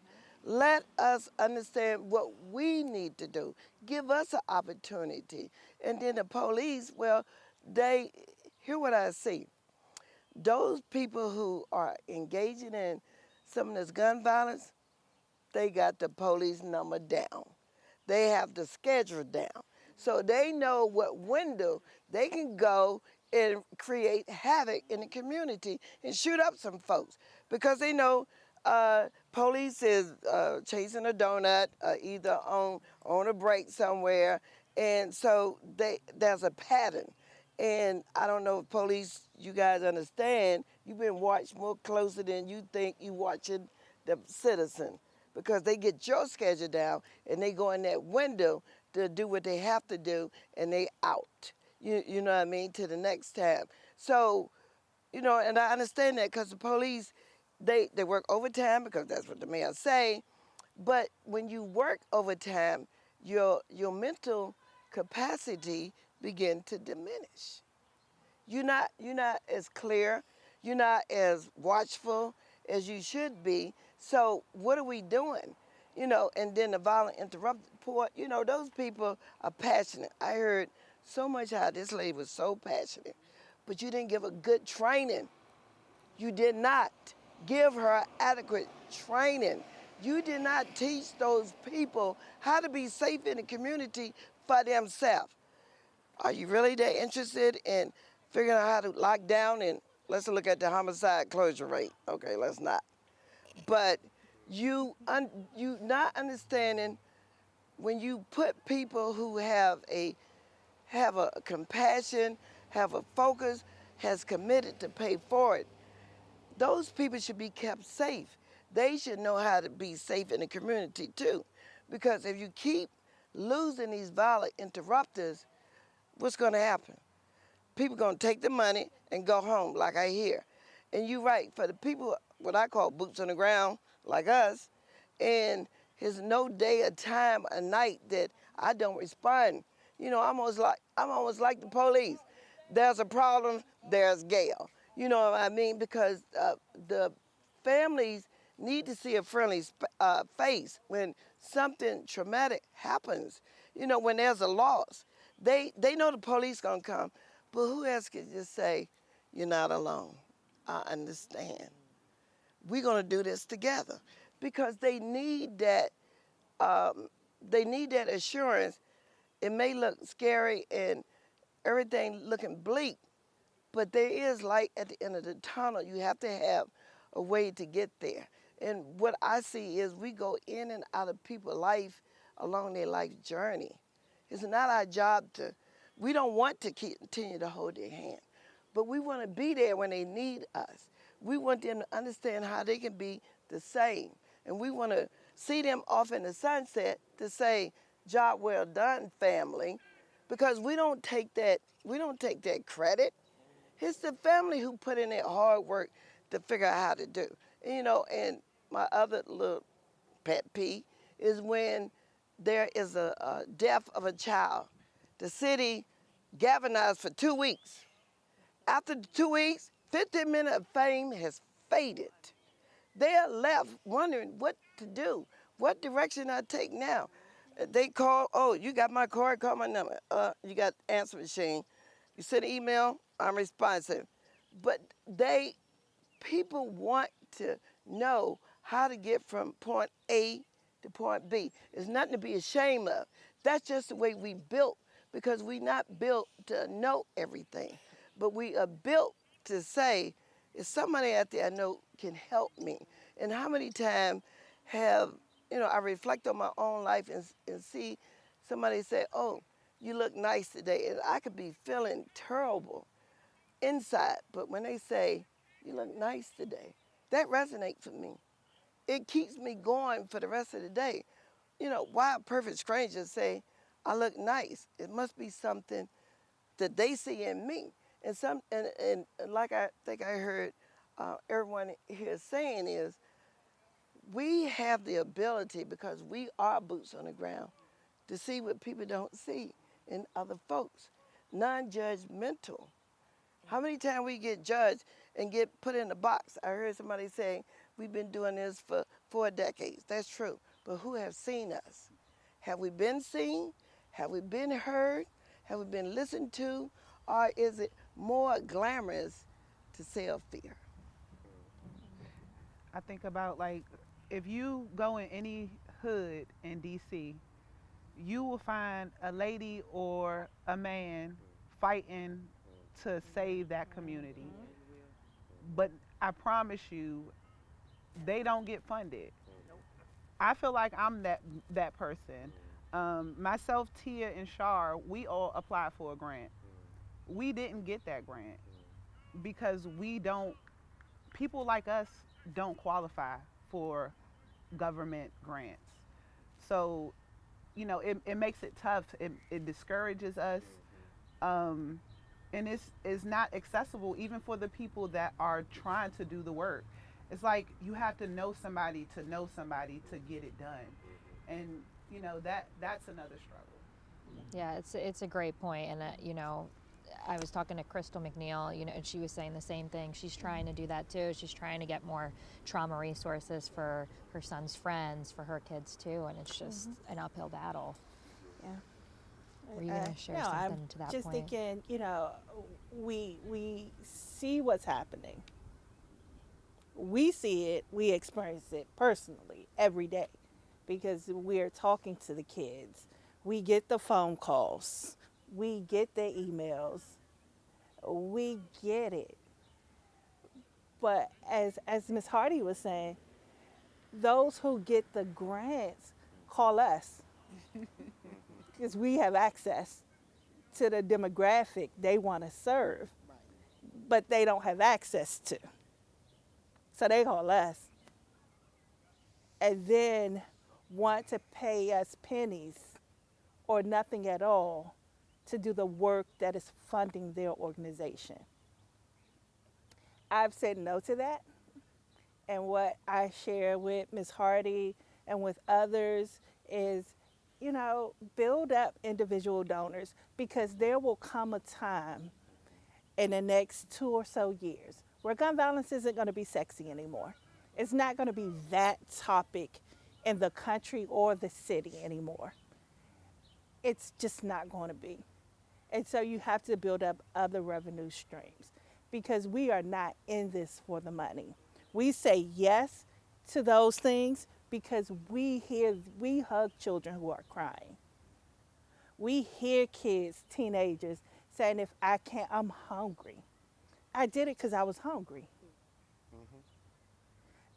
Let us understand what we need to do. Give us an opportunity. And then the police, well, hear what I see. Those people who are engaging in some of this gun violence, they got the police number down. They have the schedule down. So they know what window they can go and create havoc in the community and shoot up some folks. Because they know police is chasing a donut either on a break somewhere. And so there's a pattern. And I don't know if police, you guys understand, you've been watched more closer than you think you watching the citizen. Because they get your schedule down and they go in that window to do what they have to do and they out. You know what I mean, to the next tab. So, you know, and I understand that because the police, they work overtime because that's what the mayor say. But when you work overtime, your mental capacity begin to diminish. You're not as clear, you're not as watchful as you should be. So what are we doing? You know, and then the violent interrupter, you know, those people are passionate. I heard so much how this lady was so passionate, but you didn't give her good training. You did not give her adequate training. You did not teach those people how to be safe in the community for themselves. Are you really that interested in figuring out how to lock down? And let's look at the homicide closure rate. Okay, let's not. But you not understanding when you put people who have a compassion, have a focus, has committed to pay for it, those people should be kept safe. They should know how to be safe in the community too. Because if you keep losing these violent interrupters, what's gonna happen? People gonna take the money and go home, like I hear. And you're right, for the people, what I call boots on the ground, like us, and there's no day or time or night that I don't respond. You know, I'm almost like the police. There's a problem, there's Gail. You know what I mean? Because the families need to see a friendly face when something traumatic happens. You know, when there's a loss. They know the police gonna come, but who else can just say, you're not alone? I understand. We're gonna do this together. Because they need that assurance. It may look scary and everything looking bleak, but there is light at the end of the tunnel. You have to have a way to get there. And what I see is we go in and out of people's life along their life journey. It's not our job to, we don't want to continue to hold their hand, but we want to be there when they need us. We want them to understand how they can be the same. And we want to see them off in the sunset to say, job well done, family, because we don't take that credit. It's the family who put in that hard work to figure out how to do. And my other little pet peeve is when there is a death of a child. The city galvanized for 2 weeks. After the 2 weeks, 15 minutes of fame has faded. They are left wondering what to do, what direction I take now. They call, oh, you got my card, call my number. You got answer machine. You send an email, I'm responsive. But people want to know how to get from point A to point B. It's nothing to be ashamed of. That's just the way we built, because we not built to know everything, but we are built to say, is somebody out there I know can help me? And how many times have, I reflect on my own life and see somebody say, oh, you look nice today. And I could be feeling terrible inside, but when they say, you look nice today, that resonates for me. It keeps me going for the rest of the day. Why a perfect stranger say, I look nice? It must be something that they see in me. And like I think I heard everyone here saying is, we have the ability, because we are boots on the ground, to see what people don't see in other folks. Non-judgmental. How many times we get judged and get put in a box? I heard somebody saying, we've been doing this for 4 decades. That's true. But who have seen us? Have we been seen? Have we been heard? Have we been listened to? Or is it more glamorous to sell fear? I think about, like, if you go in any hood in DC, you will find a lady or a man fighting to save that community. But I promise you, they don't get funded. I feel like I'm that person. Myself, Tia, and Shar, we all applied for a grant. We didn't get that grant because we don't. People like us don't qualify for government grants. So, it makes it tough. It discourages us. Um, and it's not accessible even for the people that are trying to do the work. It's like you have to know somebody to get it done, and that's another struggle. Yeah, it's a great point, and I was talking to Crystal McNeil, and she was saying the same thing. She's trying to do that too. She's trying to get more trauma resources for her son's friends, for her kids too, and it's just an uphill battle. Yeah. Were you going to share something I'm to that just point? thinking, we see what's happening. We see it, we experience it personally every day because we're talking to the kids. We get the phone calls, we get the emails, we get it. But as Ms. Hardy was saying, those who get the grants call us because we have access to the demographic they want to serve, but they don't have access to. So they call us and then want to pay us pennies or nothing at all to do the work that is funding their organization. I've said no to that. And what I share with Ms. Hardy and with others is, build up individual donors, because there will come a time in the next 2 or so years where gun violence isn't going to be sexy anymore. It's not going to be that topic in the country or the city anymore. It's just not going to be. And so you have to build up other revenue streams, because we are not in this for the money. We say yes to those things because we hug children who are crying. We hear kids, teenagers saying if I can't, I'm hungry. I did it because I was hungry.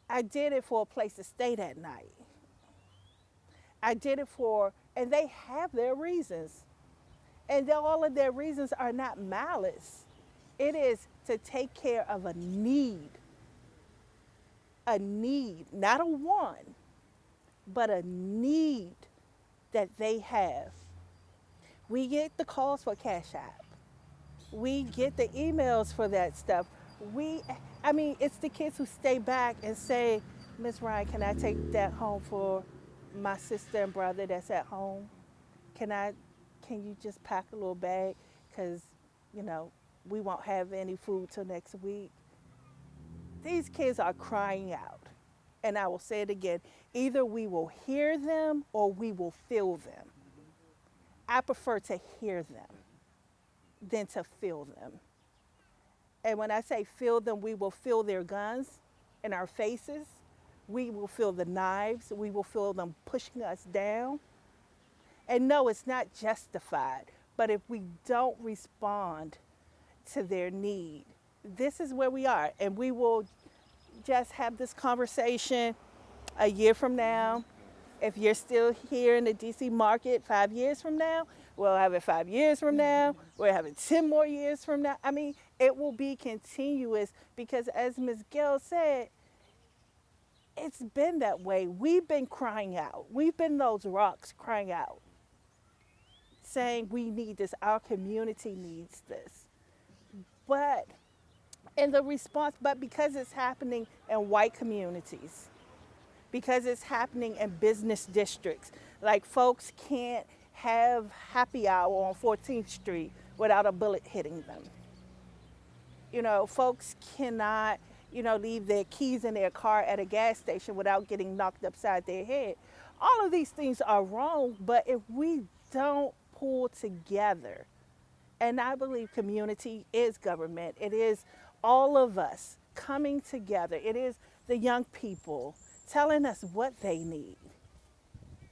I did it for a place to stay that night. I did it for, and they have their reasons. And all of their reasons are not malice. It is to take care of a need, not a want, but a need that they have. We get the calls for Cash App. We get the emails for that stuff. It's the kids who stay back and say, Miss Ryan, can I take that home for my sister and brother that's at home? Can you just pack a little bag? Because, we won't have any food till next week. These kids are crying out. And I will say it again, either we will hear them or we will feel them. I prefer to hear them than to feel them. And when I say feel them, we will feel their guns in our faces. We will feel the knives. We will feel them pushing us down. And no, it's not justified. But if we don't respond to their need, this is where we are. And we will just have this conversation a year from now. If you're still here in the DC market 5 years from now, we'll have it 5 years from now. We'll have it 10 more years from now. It will be continuous because as Ms. Gill said, it's been that way. We've been crying out. We've been those rocks crying out, saying we need this. Our community needs this. But because it's happening in white communities, because it's happening in business districts, like folks can't have happy hour on 14th Street without a bullet hitting them. Folks cannot, leave their keys in their car at a gas station without getting knocked upside their head. All of these things are wrong, but if we don't pull together, and I believe community is government, it is all of us coming together, it is the young people telling us what they need.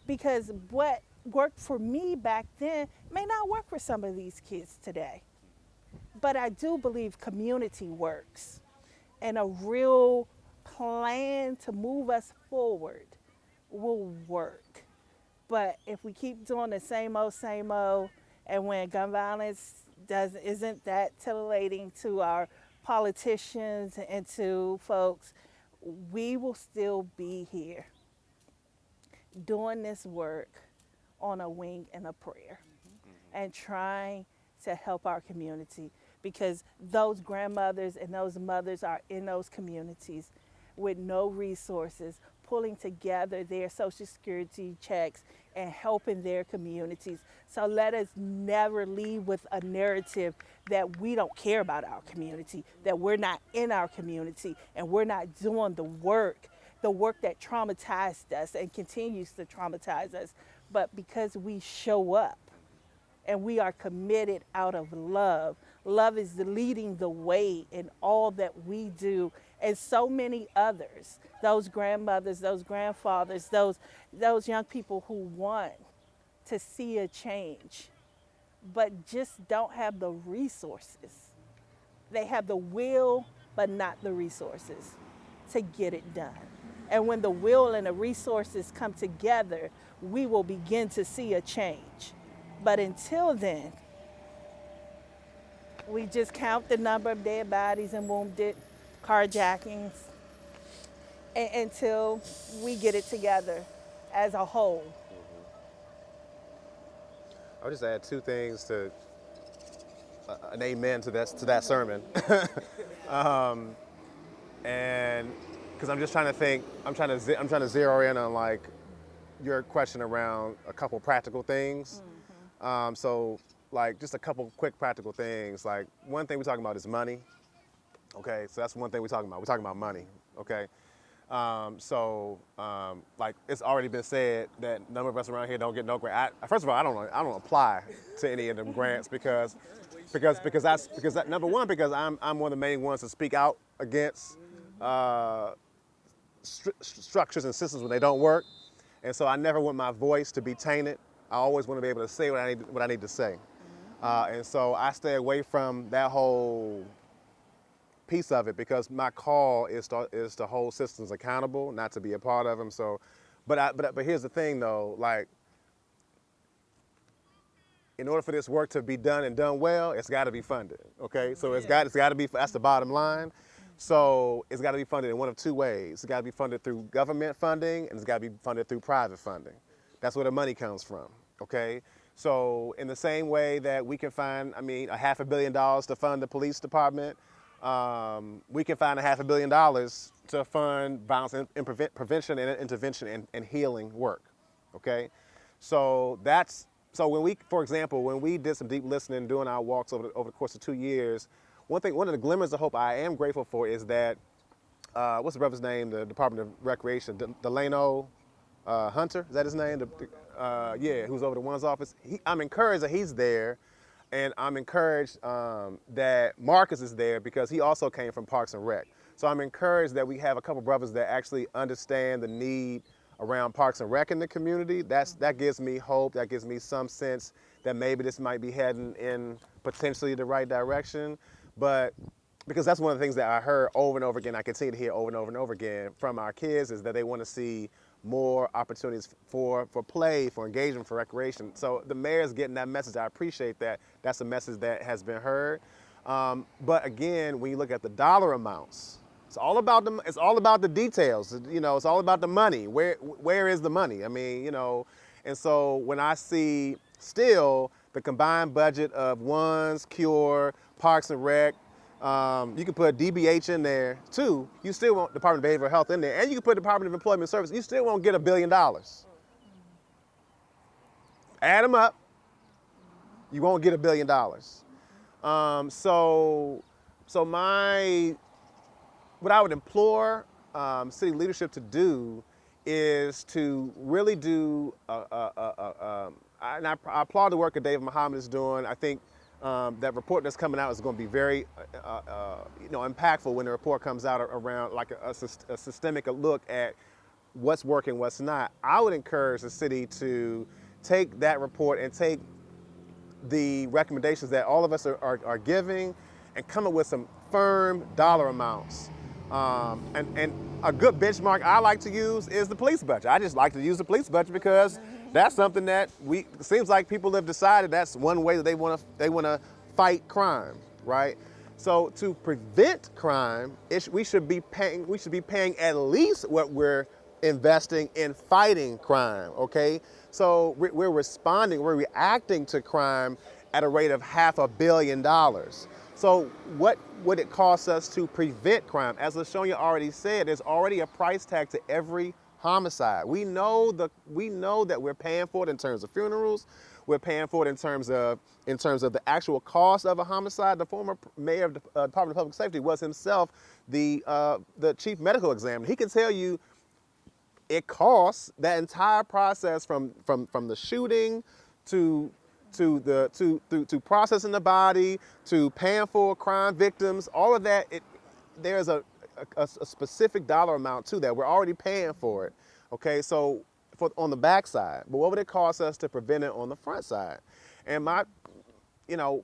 Because what worked for me back then may not work for some of these kids today. But I do believe community works, and a real plan to move us forward will work. But if we keep doing the same old, and when gun violence isn't that titillating to our politicians and to folks, we will still be here doing this work on a wing and a prayer and trying to help our community, because those grandmothers and those mothers are in those communities with no resources, pulling together their Social Security checks and helping their communities. So let us never leave with a narrative that we don't care about our community, that we're not in our community, and we're not doing the work that traumatized us and continues to traumatize us. But because we show up and we are committed out of love, love is leading the way in all that we do, and so many others, those grandmothers, those grandfathers, those young people who want to see a change, but just don't have the resources. They have the will, but not the resources to get it done. And when the will and the resources come together, we will begin to see a change. But until then, we just count the number of dead bodies and wounded, carjackings, until we get it together as a whole. I'll just add two things to an amen to that sermon. And because I'm just trying to think, I'm trying to zero in on like your question around a couple practical things. So like just a couple quick practical things. Like one thing we're talking about is money. Okay, so that's one thing we're talking about. We're talking about money. Okay. Like it's already been said that a number of us around here don't get no grant. First of all, I don't apply to any of them grants because number one, because I'm one of the main ones to speak out against structures and systems when they don't work, and so I never want my voice to be tainted. I always want to be able to say what I need to say. And so I stay away from that whole piece of it because my call is to hold systems accountable, not to be a part of them. So, but here's the thing though, like in order for this work to be done and done well, it's got to be funded. Okay, so it's got to be, that's the bottom line. So it's got to be funded in one of two ways. It's got to be funded through government funding and it's got to be funded through private funding. That's where the money comes from. Okay, so in the same way that we can find, I mean, $500 million to fund the police department, we can find $500 million to fund violence and prevention and intervention and healing work. Okay, so that's, so when we, for example, when we did some deep listening doing our walks over the course of 2 years, one of the glimmers of hope I am grateful for is that, what's the brother's name, the Department of Recreation, Delano Hunter, is that his name? Yeah, who's over the one's office. I'm encouraged that he's there, and I'm encouraged that Marcus is there because he also came from Parks and Rec. So I'm encouraged that we have a couple brothers that actually understand the need around Parks and Rec in the community. That gives me hope. That gives me some sense that maybe this might be heading in potentially the right direction. But because that's one of the things that I heard over and over again, I continue to hear over and over and over again from our kids is that they want to see more opportunities for play, for engagement, for recreation. So the mayor's getting that message. I appreciate that. That's a message that has been heard. But again, when you look at the dollar amounts, it's all about the details. You know, it's all about the money. Where is the money? I mean, you know, and so when I see still the combined budget of ONES, Cure, Parks and Rec, you can put DBH in there too. You still want Department of Behavioral Health in there, and you can put Department of Employment Services. You still won't get $1 billion. Add them up, you won't get $1 billion. So what I would implore city leadership to do is to really do, and I applaud the work that David Muhammad is doing. I think that report that's coming out is going to be very, impactful when the report comes out around like a systemic look at what's working, what's not. I would encourage the city to take that report and take the recommendations that all of us are giving and come up with some firm dollar amounts. And a good benchmark I like to use is the police budget. I just like to use the police budget because that's something that it seems like people have decided that's one way that they want to fight crime, right? So to prevent crime, we should be paying at least what we're investing in fighting crime, okay? So we're reacting to crime at a rate of $500 million. So what would it cost us to prevent crime? As LaShonya already said, there's already a price tag to every homicide. We know that we're paying for it in terms of funerals. We're paying for it in terms of the actual cost of a homicide. The former mayor of the Department of Public Safety was himself the chief medical examiner. He can tell you it costs that entire process from the shooting to processing the body, to paying for crime victims, all of that, there's a specific dollar amount to that. We're already paying for it, okay? So on the back side, but what would it cost us to prevent it on the front side? And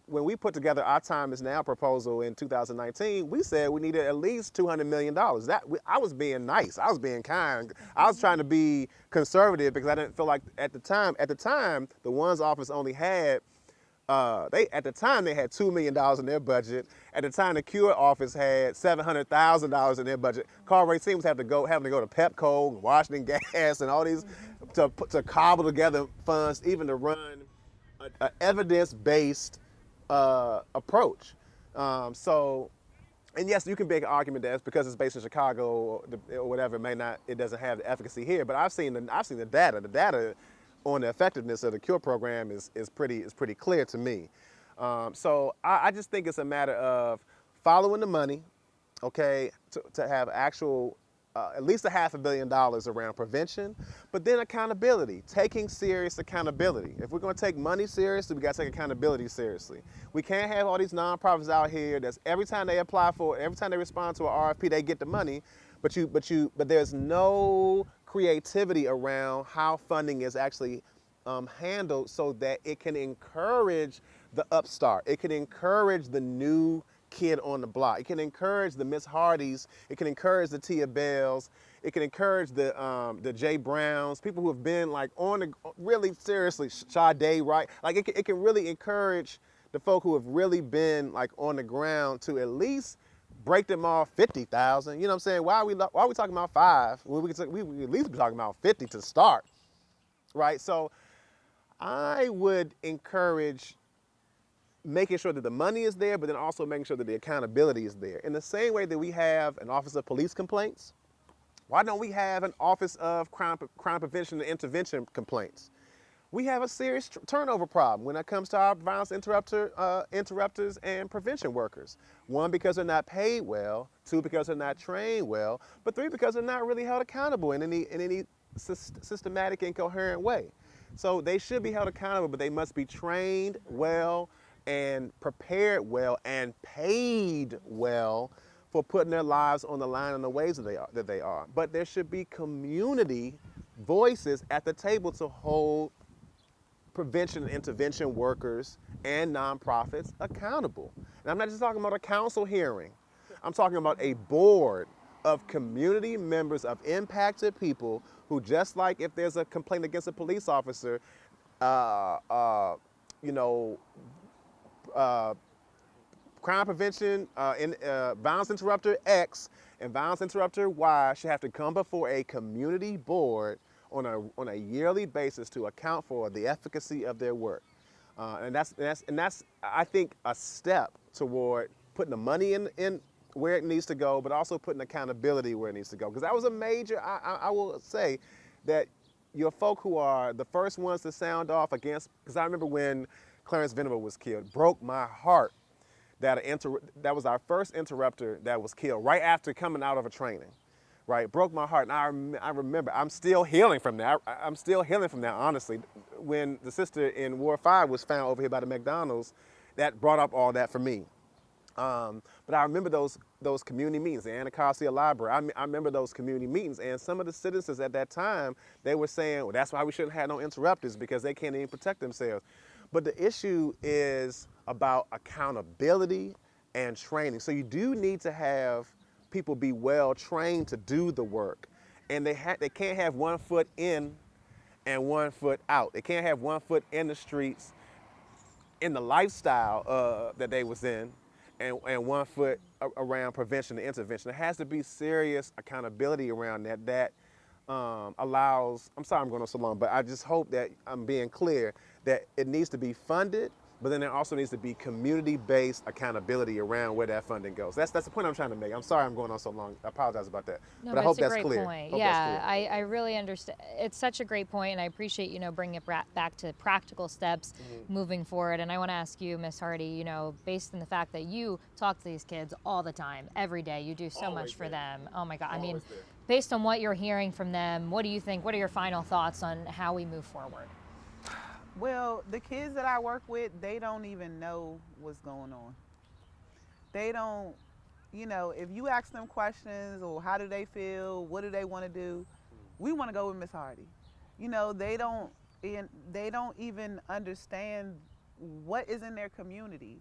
when we put together our Time Is Now proposal in 2019, we said we needed at least $200 million. I was being nice. I was being kind. I was trying to be conservative because I didn't feel like at the time, the ONES office only had, they had $2 million in their budget. At the time, the Cure office had $700,000 in their budget. Carl Racine was having to go to Pepco, Washington Gas, and all these to cobble together funds, even to run an evidence-based approach. And yes, you can make an argument that it's because it's based in Chicago or whatever, it doesn't have the efficacy here. But I've seen the data. The data on the effectiveness of the Cure program is pretty clear to me. So I just think it's a matter of following the money, okay, to have actual at least $500 million around prevention, but then accountability, taking serious accountability. If we're going to take money seriously, we got to take accountability seriously. We can't have all these nonprofits out here that's every time they respond to an RFP, they get the money, but there's no creativity around how funding is actually handled so that it can encourage the upstart. It can encourage the new kid on the block. It can encourage the Miss Hardys. It can encourage the Tia Bells. It can encourage the Jay Browns, people who have been like on the really seriously, Sade, right? Like it can really encourage the folk who have really been like on the ground to at least break them off 50,000. You know what I'm saying? Why are we talking about 5? Well, we at least be talking about 50 to start, right? So I would encourage making sure that the money is there, but then also making sure that the accountability is there. In the same way that we have an Office of Police Complaints, why don't we have an Office of Crime Prevention and Intervention Complaints? We have a serious turnover problem when it comes to our violence interrupters and prevention workers. 1, because they're not paid well. 2, because they're not trained well. But 3, because they're not really held accountable in any systematic and coherent way. So they should be held accountable, but they must be trained well and prepared well and paid well for putting their lives on the line in the ways that they are. But there should be community voices at the table to hold prevention and intervention workers and nonprofits accountable. And I'm not just talking about a council hearing. I'm talking about a board of community members of impacted people who, just like if there's a complaint against a police officer, crime prevention, violence interrupter X and violence interrupter Y should have to come before a community board on a yearly basis to account for the efficacy of their work. And that's I think a step toward putting the money in where it needs to go, but also putting accountability where it needs to go. Because that was a major, I will say that your folk who are the first ones to sound off against, because I remember when Clarence Venable was killed, broke my heart that that was our first interrupter that was killed right after coming out of a training. Right, broke my heart, and I remember, I'm still healing from that. I'm still healing from that, honestly. When the sister in Ward 5 was found over here by the McDonald's, that brought up all that for me. But I remember those community meetings, the Anacostia Library. I remember those community meetings, and some of the citizens at that time, they were saying, well, that's why we shouldn't have no interrupters, because they can't even protect themselves. But the issue is about accountability and training. So you do need to have people be well trained to do the work, and they can't have 1 foot in and 1 foot out. They can't have 1 foot in the streets, in the lifestyle that they was in, and 1 foot around prevention and intervention. There has to be serious accountability around that allows. I'm sorry I'm going on so long, but I just hope that I'm being clear that it needs to be funded. But then there also needs to be community-based accountability around where that funding goes. That's the point I'm trying to make. I'm sorry I'm going on so long. I apologize about that. No, but I hope it's a that's great clear. point. Hope Yeah, that's clear. I really understand. It's such a great point, and I appreciate, bringing it back to practical steps moving forward. And I want to ask you, Miss Hardy, based on the fact that you talk to these kids all the time, every day, you do so much for them. Oh my God. I mean, based on what you're hearing from them, what do you think? What are your final thoughts on how we move forward? Well, the kids that I work with, they don't even know what's going on. They don't, if you ask them questions or how do they feel, what do they want to do, we want to go with Miss Hardy. They don't even understand what is in their community.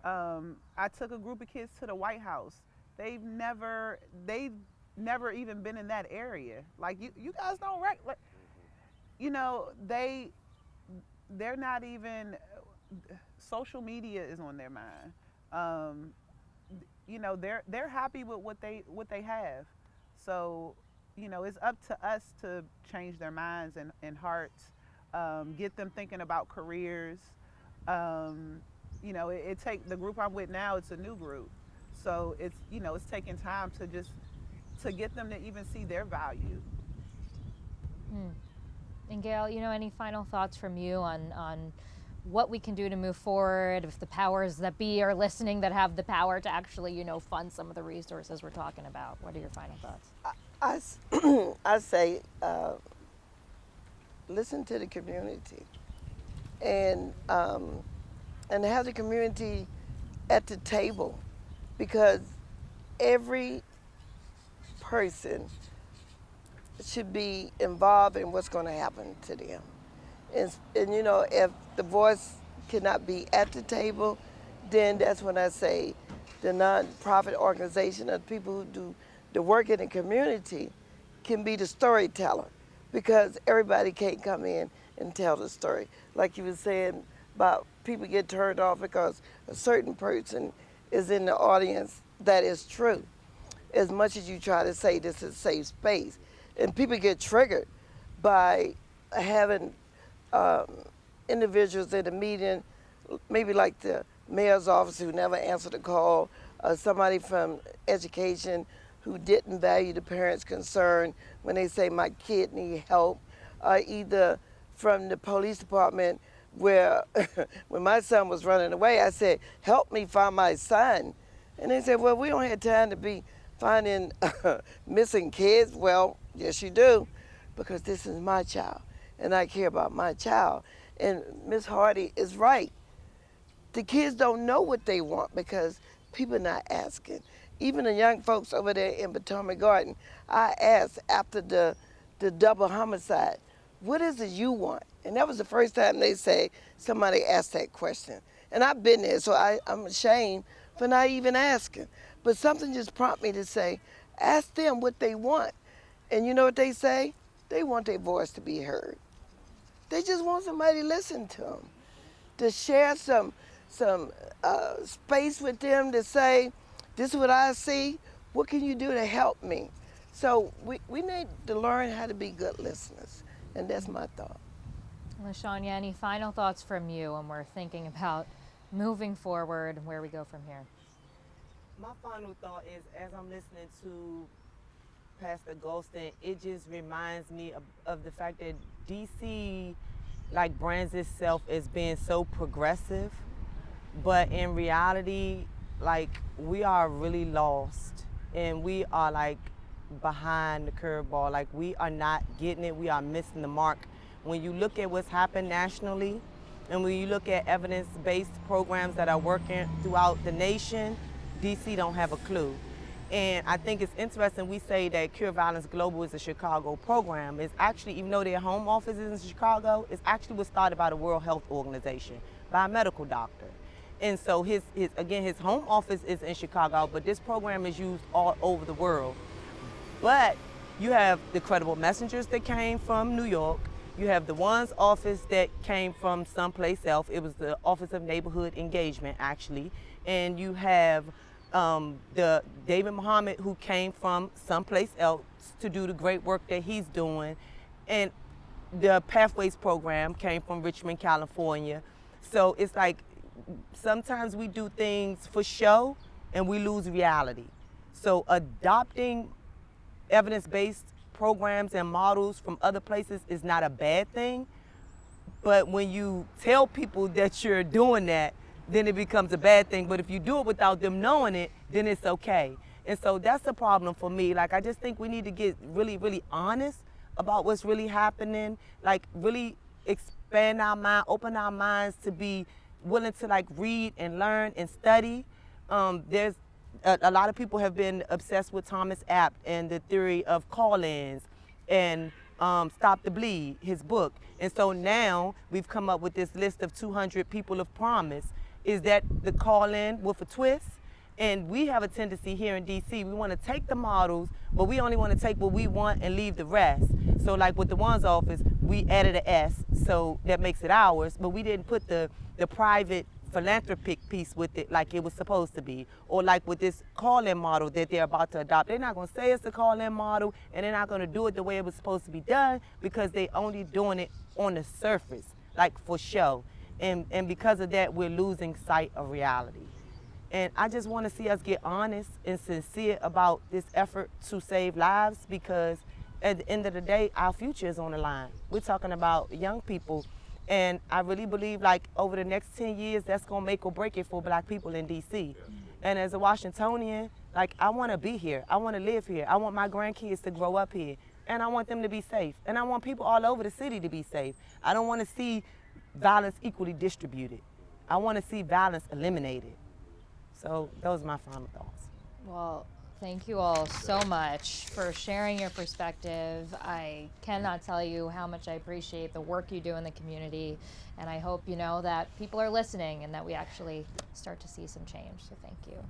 I took a group of kids to the White House. They've never even been in that area. Like you guys don't they're not even, social media is on their mind. They're happy with what they have. So, it's up to us to change their minds and hearts, get them thinking about careers. It take the group I'm with now, it's a new group. So it's taking time to get them to even see their value. And Gail, any final thoughts from you on what we can do to move forward, if the powers that be are listening, that have the power to actually, fund some of the resources we're talking about? What are your final thoughts? I say, listen to the community, and have the community at the table, because every person should be involved in what's going to happen to them. And if the voice cannot be at the table, then that's when I say the nonprofit organization of people who do the work in the community can be the storyteller, because everybody can't come in and tell the story. Like you were saying about people get turned off because a certain person is in the audience. That is true. As much as you try to say this is a safe space, and people get triggered by having individuals in the meeting, maybe like the mayor's office who never answered a call, somebody from education who didn't value the parents' concern when they say my kid need help, either from the police department where when my son was running away, I said, help me find my son. And they said, well, we don't have time to be finding missing kids. Well, yes you do, because this is my child and I care about my child. And Miss Hardy is right. The kids don't know what they want because people are not asking. Even the young folks over there in Potomac Garden, I asked after the double homicide, what is it you want? And that was the first time they say somebody asked that question. And I've been there, so I'm ashamed for not even asking. But something just prompted me to say, ask them what they want. And you know what they say? They want their voice to be heard. They just want somebody to listen to them, to share some space with them, to say, this is what I see, what can you do to help me? So we need to learn how to be good listeners, and that's my thought. LaShanya, any final thoughts from you when we're thinking about moving forward and where we go from here? My final thought is, as I'm listening to Pastor Golston, it just reminds me of the fact that DC like brands itself as being so progressive, but in reality, like, we are really lost and we are like behind the curveball. Like, we are not getting it, we are missing the mark. When you look at what's happened nationally, and when you look at evidence-based programs that are working throughout the nation, DC don't have a clue. And I think it's interesting we say that Cure Violence Global is a Chicago program. It's actually, even though their home office is in Chicago, it's actually was started by the World Health Organization, by a medical doctor. And so his home office is in Chicago, but this program is used all over the world. But you have the credible messengers that came from New York. You have the one's office that came from someplace else. It was the Office of Neighborhood Engagement, actually. And you have the David Muhammad, who came from someplace else to do the great work that he's doing. And the Pathways program came from Richmond, California. So it's like sometimes we do things for show and we lose reality. So adopting evidence-based programs and models from other places is not a bad thing. But when you tell people that you're doing that, then it becomes a bad thing. But if you do it without them knowing it, then it's okay. And so that's the problem for me. Like, I just think we need to get really, really honest about what's really happening. Like, really expand our mind, open our minds to be willing to like read and learn and study. There's a lot of people have been obsessed with Thomas Abt and the theory of call-ins and Stop the Bleed, his book. And so now we've come up with this list of 200 people of promise. Is that the call-in with a twist? And we have a tendency here in DC, we want to take the models, but we only want to take what we want and leave the rest. So like with the one's office, we added an S, so that makes it ours, but we didn't put the private philanthropic piece with it like it was supposed to be. Or like with this call-in model that they're about to adopt. They're not going to say it's the call-in model, and they're not going to do it the way it was supposed to be done, because they only doing it on the surface, like for show. And because of that, we're losing sight of reality. And I just want to see us get honest and sincere about this effort to save lives, because at the end of the day, our future is on the line. We're talking about young people. And I really believe, like, over the next 10 years, that's going to make or break it for Black people in D.C. And as a Washingtonian, like, I want to be here. I want to live here. I want my grandkids to grow up here. And I want them to be safe. And I want people all over the city to be safe. I don't want to see violence equally distributed. I want to see violence eliminated. So those are my final thoughts. Well, Thank you all so much for sharing your perspective. I cannot tell you how much I appreciate the work you do in the community, and I hope you know that people are listening and that we actually start to see some change. So thank you.